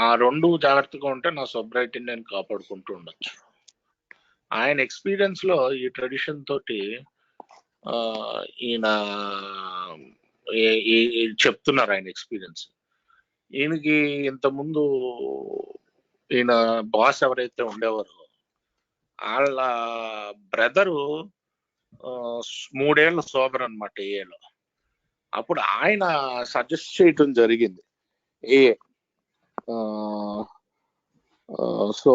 ఆ రెండు జాగ్రత్తగా ఉంటే నా సొబ్రైటీని నేను కాపాడుకుంటూ ఉండొచ్చు. ఆయన ఎక్స్పీరియన్స్ లో ఈ ట్రెడిషన్ తోటి ఈయన చెప్తున్నారు ఆయన ఎక్స్పీరియన్స్. ఈయనకి ఇంతకుముందు ఈయన బాస్ ఎవరైతే ఉండేవారో వాళ్ళ బ్రదరు 3 ఏళ్ళ సోబర్ అనమాట ఏలో. అప్పుడు ఆయన సజెస్ట్ చేయటం జరిగింది ఏ సో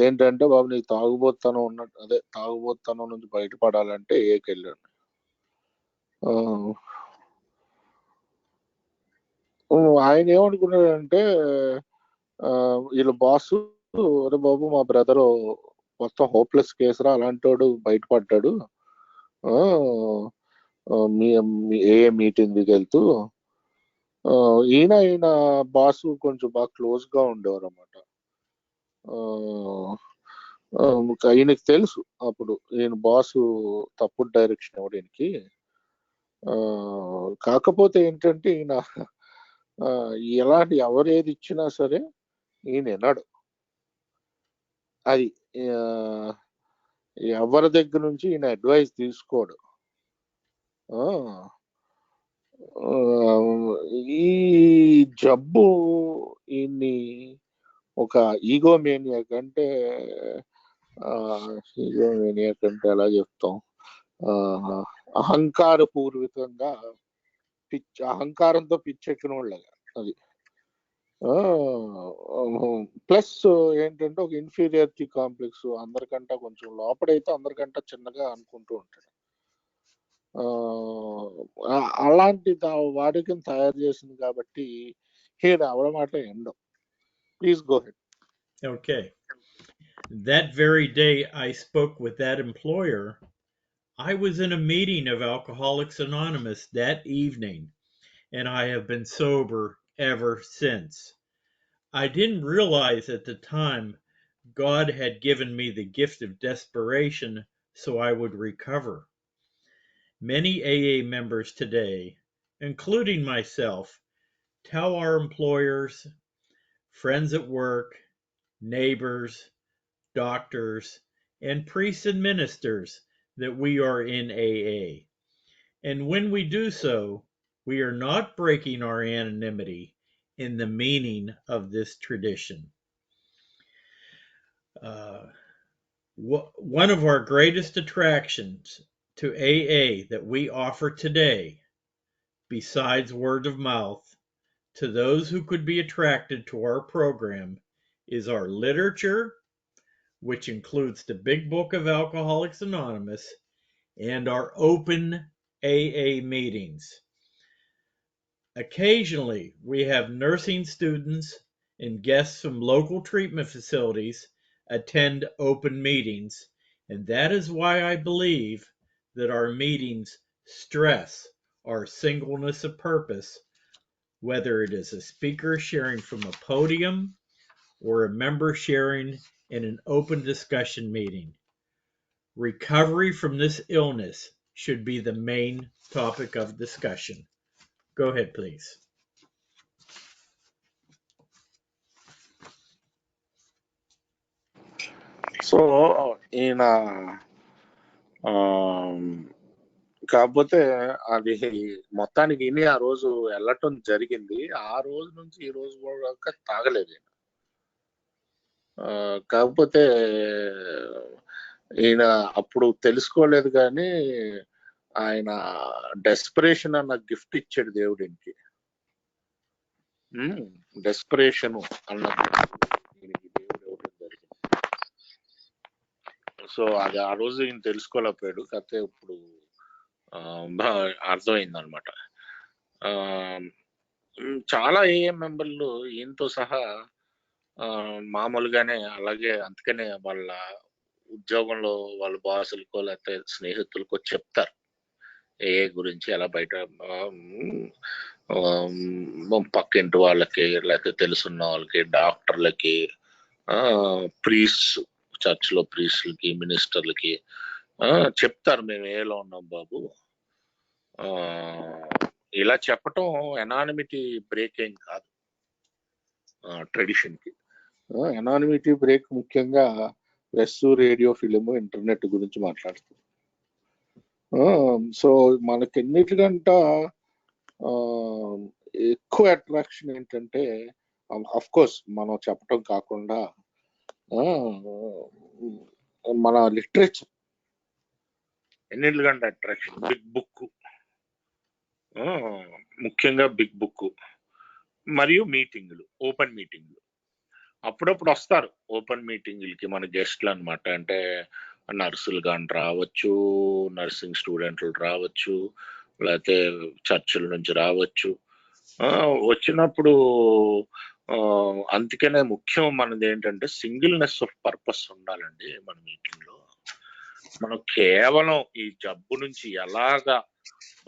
ఏంటంటే బాబు నీకు తాగుబోతనం ఉన్నట్టు, అదే తాగుబోతనం నుంచి బయటపడాలంటే ఏకి వెళ్ళాను. ఆయన ఏమనుకున్నాడంటే వీళ్ళ బాసు, అరే బాబు మా బ్రదరు మొత్తం హోప్లెస్ కేసురా, అలాంటి వాడు బయటపడ్డాడు, ఏ మీటింగ్కి వెళ్తూ ఈయన బాసు కొంచెం బాగా క్లోజ్ గా ఉండేవారు అన్నమాట. ఈయనకి తెలుసు అప్పుడు ఈయన బాసు తప్పుడు డైరెక్షన్ ఇవ్వడు ఈయనకి. కాకపోతే ఏంటంటే ఈయన ఎలాంటి ఎవరు ఏది ఇచ్చినా సరే ఈయన వినడు. అది ఎవరి దగ్గర నుంచి ఈయన అడ్వైస్ తీసుకోడు. ఈ జబ్బు ఈయన్ని ఒక ఈగోమేనియాక్ అంటే ఎలా చెప్తాం, అహంకారపూర్వకంగా అహంకారంతో పిచ్చెక్కిన వాళ్ళగా అది. ప్లస్ ఏంటంటే ఒక ఇన్ఫీరియారిటీ కాంప్లెక్స్, అందరికంటే కొంచెం లోపడైతే అందరికంటే చిన్నగా అనుకుంటూ ఉంటాడు. అలాంటి వాడికి తయారు చేసింది కాబట్టి హీర్ అవడ మాట ఎండం. Please go ahead. Okay. That very day I spoke with that employer, I was in a meeting of Alcoholics Anonymous that evening, and I have been sober ever since. I didn't realize at the time God had given me the gift of desperation so I would recover. Many AA members today, including myself, tell our employers friends at work, neighbors, doctors, and priests and ministers that we are in AA. And when we do so, we are not breaking our anonymity in the meaning of this tradition. One of our greatest attractions to AA that we offer today, besides word of mouth, to those who could be attracted to our program, is our literature, which includes the Big Book of Alcoholics Anonymous, and our open AA meetings. Occasionally, we have nursing students and guests from local treatment facilities attend open meetings, and that is why I believe that our meetings stress our singleness of purpose, whether it is a speaker sharing from a podium or a member sharing in an open discussion meeting. Recovery from this illness should be the main topic of discussion. Go ahead, please. So ఈయన కాకపోతే అది మొత్తానికి ఇని ఆ రోజు వెళ్ళటం జరిగింది. ఆ రోజు నుంచి ఈ రోజు వరకు తాగలేదు ఈయన. కాకపోతే ఈయన అప్పుడు తెలుసుకోలేదు కానీ ఆయన డెస్పరేషన్ అన్న గిఫ్ట్ ఇచ్చాడు దేవుడు ఈయనకి. డెస్పరేషన్ అన్న ఈయనకి దేవుడు ఇవ్వడం జరిగింది. సో అది ఆ రోజు ఈయన తెలుసుకోలేకపోయాడు. కాకపోతే ఇప్పుడు అర్థమైంది అనమాట. చాలా ఏఎం మెంబర్లు ఈయనతో సహా మామూలుగానే అలాగే అందుకనే వాళ్ళ ఉద్యోగంలో వాళ్ళ బాసులకో లేకపోతే స్నేహితులకో చెప్తారు ఏ గురించి ఎలా బయట పక్కింటి వాళ్ళకి లేకపోతే తెలుసున్న వాళ్ళకి డాక్టర్లకి ప్రీస్ట్ చర్చ్లో ప్రీస్టులకి మినిస్టర్లకి చెప్తారు మేము ఏలో ఉన్నాం బాబు. ఇలా చెప్పటం ఎనానిమిటీ బ్రేక్ ఏం కాదు ట్రెడిషన్కి. ఎనానిమిటీ బ్రేక్ ముఖ్యంగా ప్రెస్, రేడియో, ఫిలిం, ఇంటర్నెట్ గురించి మాట్లాడుతుంది. సో మనకెన్నిటికంట ఎక్కువ అట్రాక్షన్ ఏంటంటే అఫ్ కోర్స్ మనం చెప్పటం కాకుండా మన లిటరేచర్ ఎన్నిటికంటే అట్రాక్షన్ బిగ్ బుక్, ముఖ్యంగా బిగ్ బుక్ మరియు మీటింగులు, ఓపెన్ మీటింగులు. అప్పుడప్పుడు వస్తారు ఓపెన్ మీటింగులకి మన గెస్ట్లు అనమాట. అంటే నర్సులు కానీ రావచ్చు, నర్సింగ్ స్టూడెంట్లు రావచ్చు, లేకపోతే చర్చిల నుంచి రావచ్చు. వచ్చినప్పుడు అందుకనే ముఖ్యం మనది ఏంటంటే సింగిల్నెస్ ఆఫ్ పర్పస్ ఉండాలండి మన మీటింగ్లో. మనం కేవలం ఈ జబ్బు నుంచి ఎలాగా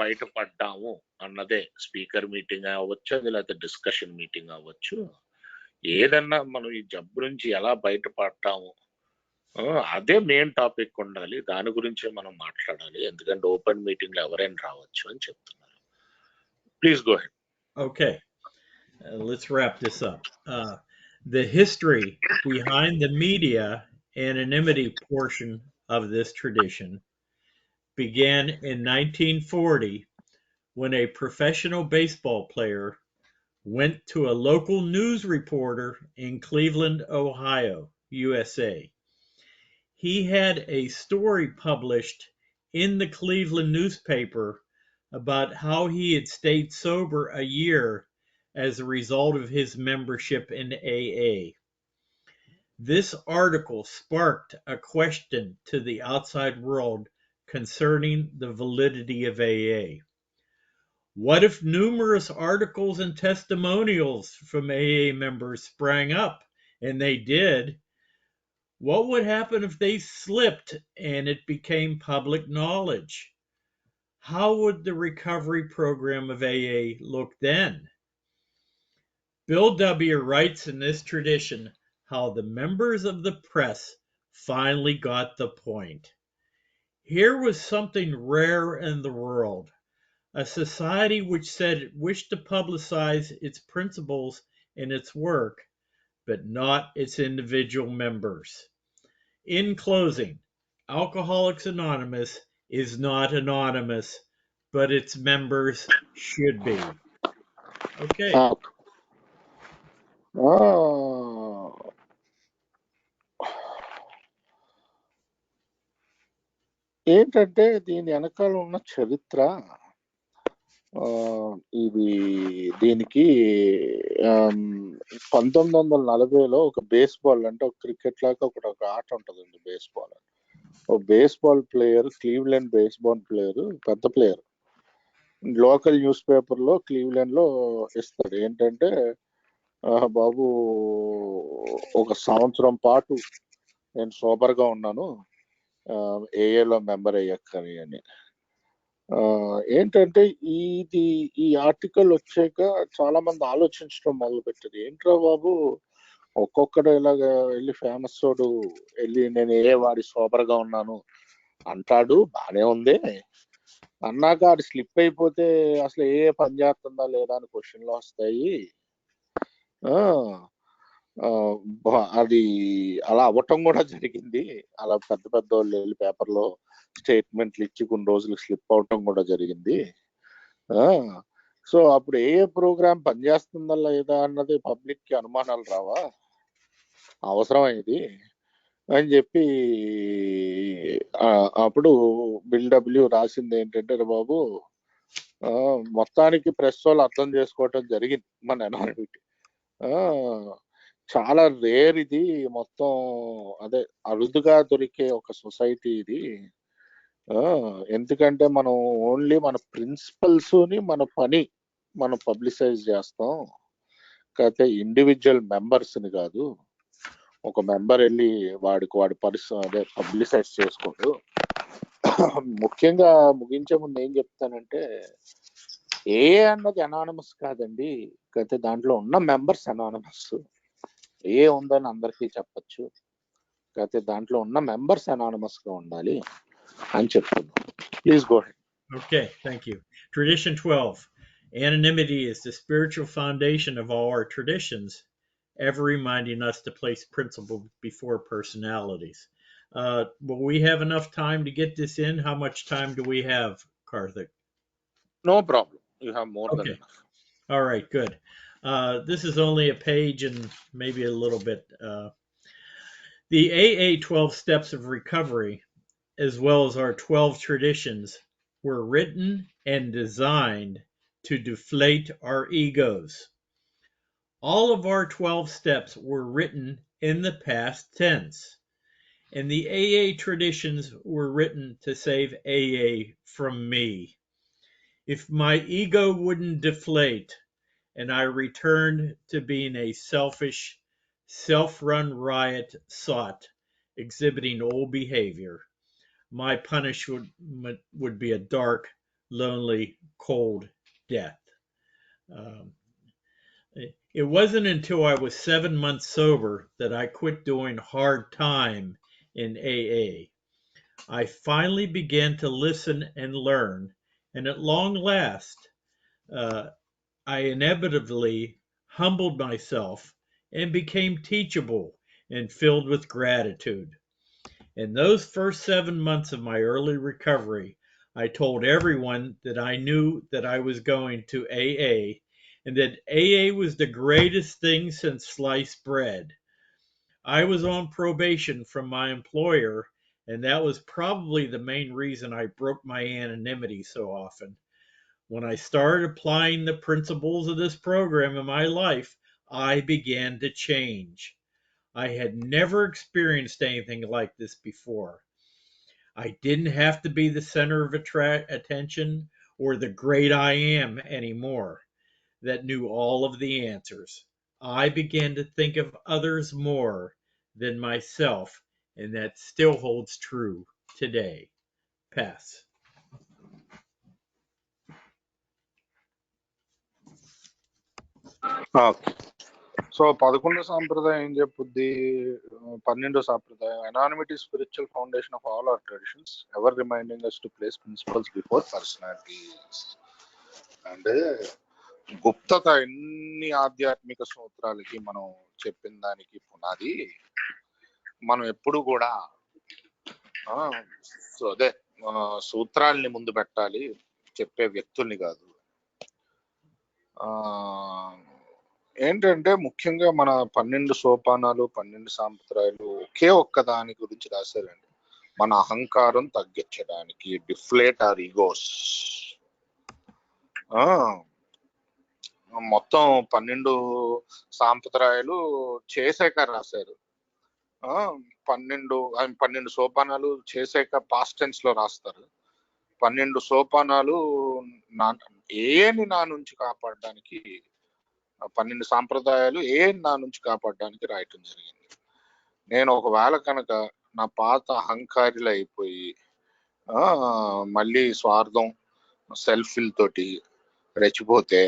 బయటపడ్డాము అన్నదే, స్పీకర్ మీటింగ్ అవ్వచ్చు, అది లేకపోతే డిస్కషన్ మీటింగ్ అవ్వచ్చు, ఏదన్నా మనం ఈ జబ్బు నుంచి ఎలా బయటపడ్డాము అదే మెయిన్ టాపిక్ ఉండాలి. దాని గురించే మనం మాట్లాడాలి. ఎందుకంటే ఓపెన్ మీటింగ్ లో ఎవరైనా రావచ్చు అని చెప్తున్నారు. Please go ahead. Okay, let's wrap this up. The history behind the media anonymity portion of this tradition began in 1940 when a professional baseball player went to a local news reporter in Cleveland, Ohio, USA. He had a story published in the Cleveland newspaper about how he had stayed sober a year as a result of his membership in AA. This article sparked a question to the outside world concerning the validity of AA. What if numerous articles and testimonials from AA members sprang up, and they did? What would happen if they slipped and it became public knowledge? How would the recovery program of AA look then? Bill W. writes in this tradition how the members of the press finally got the point. Here was something rare in the world. A society which said it wished to publicize its principles and its work, but not its individual members. In closing, Alcoholics Anonymous is not anonymous, but its members should be. Okay. ఏంటంటే దీని వెనకాల ఉన్న చరిత్ర ఇది దీనికి 1940లో ఒక baseball అంటే ఒక క్రికెట్ లాగా ఒక ఆట ఉంటుందండి. బేస్బాల్ ఒక baseball player, Cleveland baseball player, పెద్ద ప్లేయర్, లోకల్ న్యూస్ పేపర్ లో క్లీవ్లాండ్ లో ఇస్తాడు. ఏంటంటే బాబు ఒక సంవత్సరం పాటు నేను సోబర్ గా ఉన్నాను, ఏఏలో మెంబర్ అయ్యాకని అని. ఏంటంటే ఈ ఆర్టికల్ వచ్చాక చాలా మంది ఆలోచించడం మొదలు పెట్టారు. ఏంట్రా బాబు, ఒక్కొక్కడు ఇలాగ వెళ్ళి ఫేమస్ తోడు వెళ్ళి నేను వాడి సోబర్ గా ఉన్నాను అంటాడు, బానే ఉంది. అన్నాక అది స్లిప్ అయిపోతే అసలు పని చేస్తుందా లేదా అని క్వశ్చన్లు వస్తాయి. అది అలా అవ్వటం కూడా జరిగింది. అలా పెద్ద పెద్ద వాళ్ళు వెళ్ళి పేపర్లో స్టేట్మెంట్లు ఇచ్చి కొన్ని రోజులు స్లిప్ అవటం కూడా జరిగింది. సో అప్పుడు ప్రోగ్రామ్ పనిచేస్తుందా లేదా అన్నది పబ్లిక్ కి అనుమానాలు రావా, అవసరమైంది అని చెప్పి అప్పుడు బిల్ డబ్ల్యూ రాసింది ఏంటంటే, బాబు మొత్తానికి ప్రెస్ వాళ్ళు అర్థం చేసుకోవటం జరిగింది మన అనానిమిటీ చాలా రేర్, ఇది మొత్తం అదే అరుదుగా దొరికే ఒక సొసైటీ ఇది. ఎందుకంటే మనం ఓన్లీ మన ప్రిన్సిపల్స్ ని మన పని మనం పబ్లిసైజ్ చేస్తాం, కాకపోతే ఇండివిజువల్ మెంబర్స్ ని కాదు. ఒక మెంబర్ వెళ్ళి వాడి అదే పబ్లిసైజ్ చేసుకోడు. ముఖ్యంగా ముగించే ముందు ఏం చెప్తానంటే, అన్నది అనానమస్ కాదండి, కాకపోతే దాంట్లో ఉన్న మెంబర్స్ అనానమస్. ఉందని అందరికీ చెప్పచ్చు, కాకపోతే దాంట్లో ఉన్న మెంబర్స్ అనానమస్ గా ఉండాలి అని చెప్తున్నాను. Please go ahead. Okay, thank you. Tradition 12. Anonymity is the spiritual foundation of all our traditions, ever reminding us to place principle before personalities. Will we have enough time to get this in? How much time do we have, Karthik? No problem. You have more than enough. All right, good. This is only a page and maybe a little bit. The AA 12 Steps of Recovery, as well as our 12 traditions, were written and designed to deflate our egos. All of our 12 steps were written in the past tense, and the AA traditions were written to save AA from me. If my ego wouldn't deflate and I returned to being a selfish, self-run riot sot exhibiting old behavior, my punishment would be a dark, lonely, cold death. It wasn't until I was 7 months sober that I quit doing hard time in AA. I finally began to listen and learn, and at long last, I inevitably humbled myself and became teachable and filled with gratitude. In those first 7 months of my early recovery, I told everyone that I knew that I was going to AA and that AA was the greatest thing since sliced bread. I was on probation from my employer, and that was probably the main reason I broke my anonymity so often. When I started applying the principles of this program in my life, I began to change. I had never experienced anything like this before. I didn't have to be the center of attention or the great I am anymore that knew all of the answers. I began to think of others more than myself, and that still holds true today. Pass. So 11వ సాంప్రదాయం ఏం చెప్పుద్ది? 12వ సాంప్రదాయం, anonymity spiritual foundation of all our traditions, ever reminding us to place principles before personalities. అంటే గుప్తత ఎన్ని ఆధ్యాత్మిక సూత్రాలకి మనం చెప్పిన దానికి పునాది మనం ఎప్పుడు కూడా అదే సూత్రాల్ని ముందు పెట్టాలి, చెప్పే వ్యక్తుల్ని కాదు. ఏంటంటే ముఖ్యంగా మన 12 సోపానాలు 12 సాంప్రదాయాలు ఒకే ఒక్క దాని గురించి రాశారండి. మన అహంకారం తగ్గించడానికి, డిఫ్లేట్ ఆర్ ఈగోస్. మొత్తం 12 సాంప్రదాయాలు చేసాక రాశారు. 12 సోపానాలు చేసాక పాస్ట్ టెన్స్ లో రాస్తారు. 12 సోపానాలు ఏని నా నుంచి కాపాడడానికి, 12 సాంప్రదాయాలు నా నుంచి కాపాడడానికి రాయటం జరిగింది. నేను ఒకవేళ కనుక నా పాత అహంకారిలు అయిపోయి మళ్ళీ స్వార్థం సెల్ఫిల్ తోటి రెచ్చిపోతే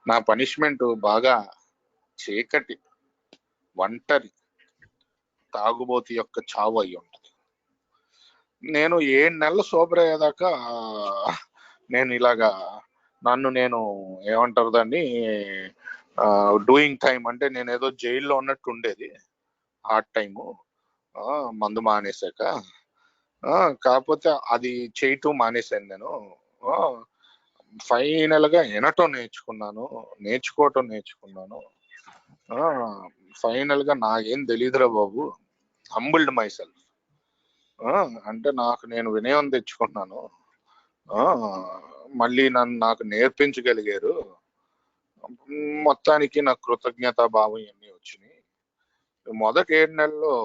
నా పనిష్మెంట్ బాగా చీకటి, ఒంటరి, తాగుబోతు యొక్క చావు అయి ఉంటుంది. నేను 7 నెలలు సోబర్ అయ్యేదాకా నేను ఇలాగా నన్ను నేను ఏమంటారు దాన్ని డూయింగ్ టైం అంటే నేను ఏదో జైల్లో ఉన్నట్టు ఉండేది హార్డ్ టైము మందు మానేశాక. కాకపోతే అది చేయటం మానేశాను నేను. ఫైనల్ గా వినటం నేర్చుకోవటం నేర్చుకున్నాను. ఫైనల్ గా నాకేం తెలియదురా బాబు, హంబుల్డ్ మై సెల్ఫ్. అంటే నేను వినయం తెచ్చుకున్నాను. మళ్ళీ నాకు నేర్పించగలిగారు. మొత్తానికి నాకు కృతజ్ఞతా భావం ఇవన్నీ వచ్చినాయి. మొదటి 7 నెలల్లో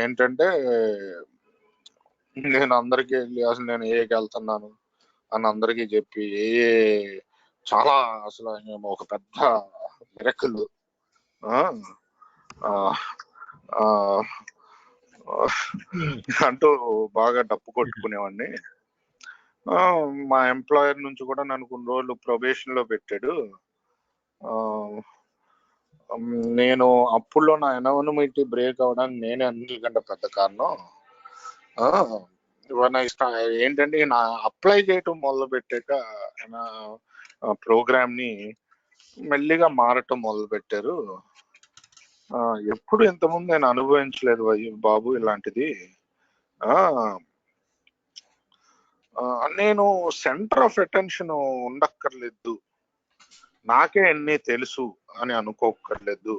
ఏంటంటే నేను అందరికీ అసలు నేను ఏకి వెళ్తున్నాను అని అందరికీ చెప్పి చాలా అసలు ఒక పెద్ద మిరకల్ అంటూ బాగా డప్పు కొట్టుకునేవాడిని. మా ఎంప్లాయర్ నుంచి కూడా నన్ను కొన్ని రోజులు ప్రొబేషన్ లో పెట్టాడు. నేను అప్పుల్లో నా ఎనానిమిటీ బ్రేక్ అవడానికి నేనే అన్నిటికంటే పెద్ద కారణం. ఏంటంటే నా అప్లై చేయటం మొదలు పెట్టాక ప్రోగ్రామ్ ని మెల్లిగా మారటం మొదలు పెట్టారు. ఎప్పుడు ఇంతకుముందు నేను అనుభవించలేదు బాబు ఇలాంటిది. నేను సెంటర్ ఆఫ్ అటెన్షన్ ఉండక్కర్లేదు, నాకే అన్నీ తెలుసు అని అనుకోక్కర్లేదు.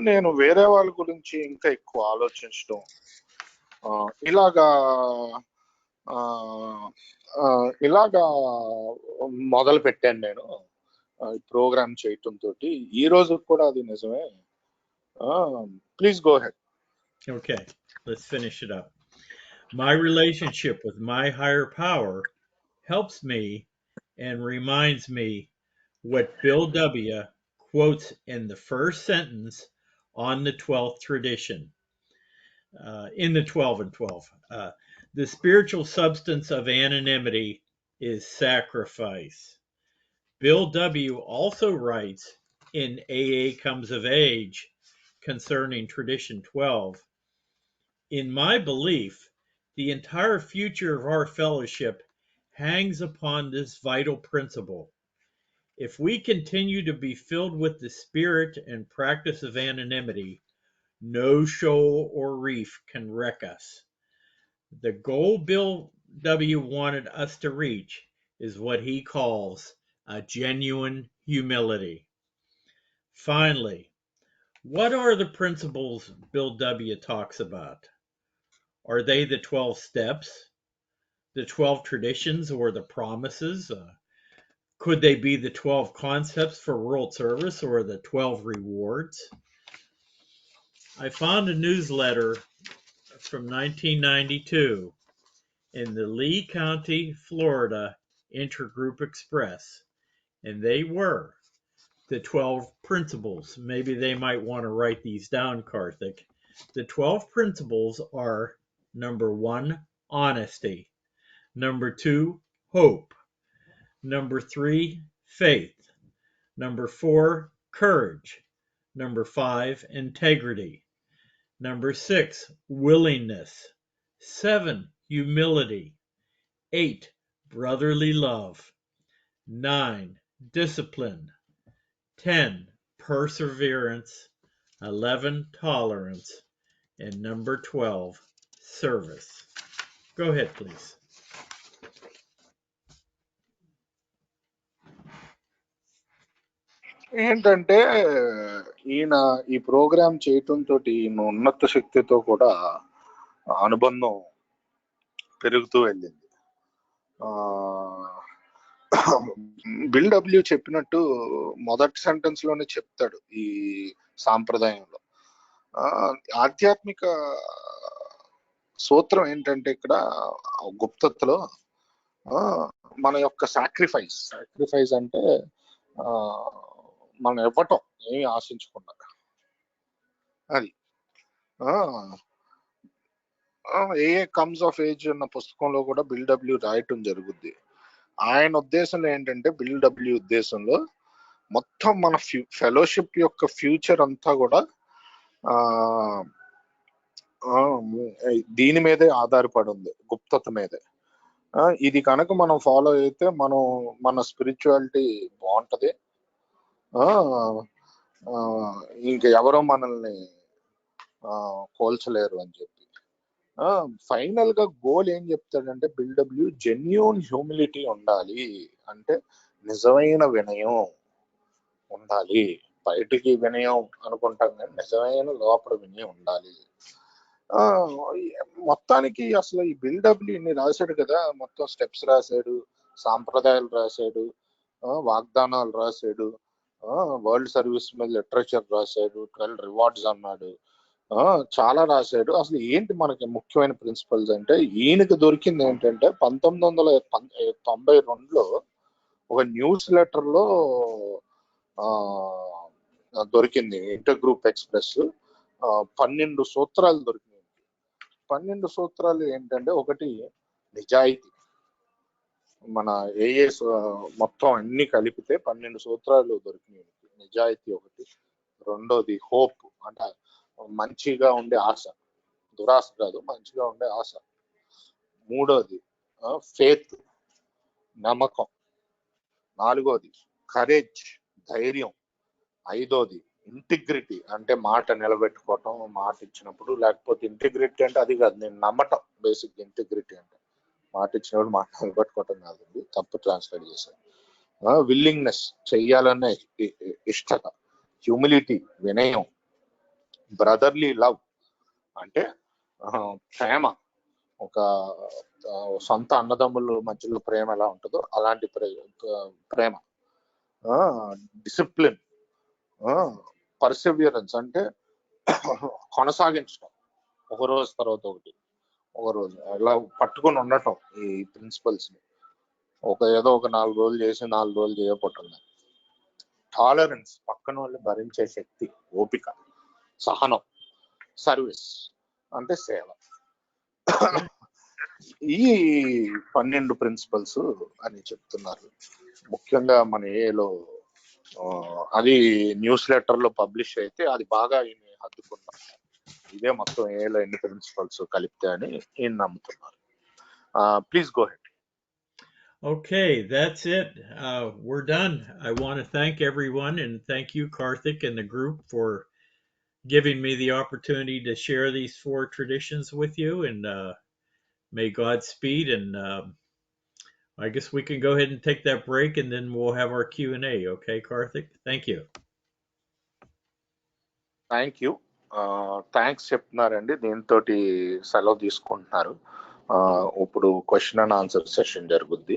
నేను వేరే వాళ్ళ గురించి ఇంకా ఎక్కువ ఆలోచించడం ఇలాగా మొదలు పెట్టాను నేను ప్రోగ్రామ్ చేయటం తోటి. ఈ రోజు కూడా అది నిజమే. Please go ahead. Okay, let's finish it up. My relationship with my higher power helps me and reminds me what Bill W. quotes in the first sentence on the 12th tradition, in the 12 and 12. The spiritual substance of anonymity is sacrifice. Bill W. also writes in AA Comes of Age concerning Tradition 12, in my belief, the entire future of our fellowship hangs upon this vital principle. If we continue to be filled with the spirit and practice of anonymity, no shoal or reef can wreck us. The goal Bill W. wanted us to reach is what he calls a genuine humility. Finally, what are the principles Bill W. talks about? Are they the 12 steps, the 12 traditions, or the promises? Could they be the 12 concepts for world service or the 12 rewards? I found a newsletter from 1992 in the Lee County, Florida Intergroup Express, and they were the 12 principles. Maybe they might want to write these down, Karthik. The 12 principles are: number 1, honesty; number 2, hope; number 3, faith; number 4, courage; number 5, integrity; number 6, willingness; 7, humility. 8, brotherly love. 9, discipline. 10, perseverance. 11, tolerance. And number 12, service. Go ahead, please. ఏంటంటే ఈయన ఈ programme చేయటంతో ఈయన ఉన్నత శక్తితో కూడా అనుబంధం పెరుగుతూ వెళ్ళింది. బిల్ డబ్ల్యూ చెప్పినట్టు మొదటి సెంటెన్స్ లోనే చెప్తాడు ఈ సాంప్రదాయంలో. ఆధ్యాత్మిక సూత్రం ఏంటంటే ఇక్కడ గుప్తతలో మన యొక్క సాక్రిఫైస్ అంటే మనం ఇవ్వటం ఏమి ఆశించకుండా, అది ఏ కమ్స్ ఆఫ్ ఏజ్ అన్న పుస్తకంలో కూడా బిల్ డబ్ల్యూ రాయటం జరుగుద్ది. ఆయన ఉద్దేశంలో ఏంటంటే బిల్ డబ్ల్యూ ఉద్దేశంలో మొత్తం మన ఫెలోషిప్ యొక్క ఫ్యూచర్ అంతా కూడా దీని మీదే ఆధారపడి ఉంది, గుప్తత మీదే. ఇది కనుక మనం ఫాలో అయితే మన స్పిరిచువాలిటీ బాగుంటది, ఇంక ఎవరో మనల్ని కోల్చలేరు అని చెప్పి. ఫైనల్ గా గోల్ ఏం చెప్తాడంటే బిల్ డబ్ల్యూ, జెన్యూన్ హ్యూమిలిటీ ఉండాలి, అంటే నిజమైన వినయం ఉండాలి. బయటికి వినయం అనుకుంటాం కానీ నిజమైన లోపల వినయం ఉండాలి. మొత్తానికి అసలు ఈ బిల్ డబ్ల్యూ ఇన్ని రాశాడు కదా, మొత్తం స్టెప్స్ రాశాడు, సాంప్రదాయాలు రాశాడు, వాగ్దానాలు రాశాడు, వరల్డ్ సర్వీస్ మీద లిటరేచర్ రాశాడు, 12 రివార్డ్స్ అన్నాడు, చాలా రాశాడు. అసలు ఏంటి మనకి ముఖ్యమైన ప్రిన్సిపల్స్ అంటే ఈయనకి దొరికింది ఏంటంటే 1992లో ఒక న్యూస్ లెటర్ లో దొరికింది, ఇంటర్ గ్రూప్ ఎక్స్ప్రెస్. 12 సూత్రాలు దొరికినాయి. 12 సూత్రాలు ఏంటంటే, ఒకటి నిజాయితీ. మన ఏ మొత్తం అన్ని కలిపితే 12 సూత్రాలు దొరికినాయి. నిజాయితీ ఒకటి. రెండోది హోప్, అంటే మంచిగా ఉండే ఆశ, దురాశ కాదు, మంచిగా ఉండే ఆశ. మూడోది ఫేత్, నమ్మకం. నాలుగోది కరేజ్, ధైర్యం. ఐదోది ఇంటిగ్రిటీ, అంటే మాట నిలబెట్టుకోవటం, మాట ఇచ్చినప్పుడు. లేకపోతే ఇంటిగ్రిటీ అంటే అది కాదు, నేను నమ్మటం. బేసిక్ ఇంటిగ్రిటీ అంటే మాట ఇచ్చినప్పుడు మాట నిలబెట్టుకోవటం కాదండి, తప్పు ట్రాన్స్లేట్ చేశాను. విల్లింగ్నెస్, చెయ్యాలనే ఇష్టత. హ్యూమిలిటీ, వినయం. బ్రదర్లీ లవ్, అంటే ప్రేమ, ఒక సొంత అన్నదమ్ముల మధ్యలో ప్రేమ ఎలా ఉంటుందో అలాంటి ప్రేమ. డిసిప్లిన్, పర్సివియరెన్స్, అంటే కొనసాగించడం, ఒక రోజు తర్వాత ఒక రోజు అలా పట్టుకొని ఉండటం ఈ ప్రిన్సిపల్స్ ని. ఏదో ఒక 4 రోజులు చేసి 4 రోజులు చేయకపోతుంది. టాలరెన్స్, పక్కన వాళ్ళు భరించే శక్తి, ఓపిక. సహనం, సర్వీస్, అంటే సేవ. ఈ 12 ప్రిన్సిపల్స్ అని చెప్తున్నారు. ముఖ్యంగా మన ఏలో అది న్యూస్ లెటర్ లో పబ్లిష్ అయితే అది బాగా హత్తుకున్నారు. ఇదే మొత్తం ఏలో ఎన్ని ప్రిన్సిపల్స్ కలిపితే అని ఈయన నమ్ముతున్నారు. Please go ahead. Okay, that's it. We're done. I want to thank everyone, and thank you, Karthik, and the group for giving me the opportunity to share these 4 traditions with you. And may Godspeed. And I guess we can go ahead and take that break, and then we'll have our Q&A. Okay, Karthik? Thank you. Thank you. Thanks చెప్తున్నారండి. దీంతో సెలవు తీసుకుంటున్నారు. ఇప్పుడు question and answer session జరుగుద్ది.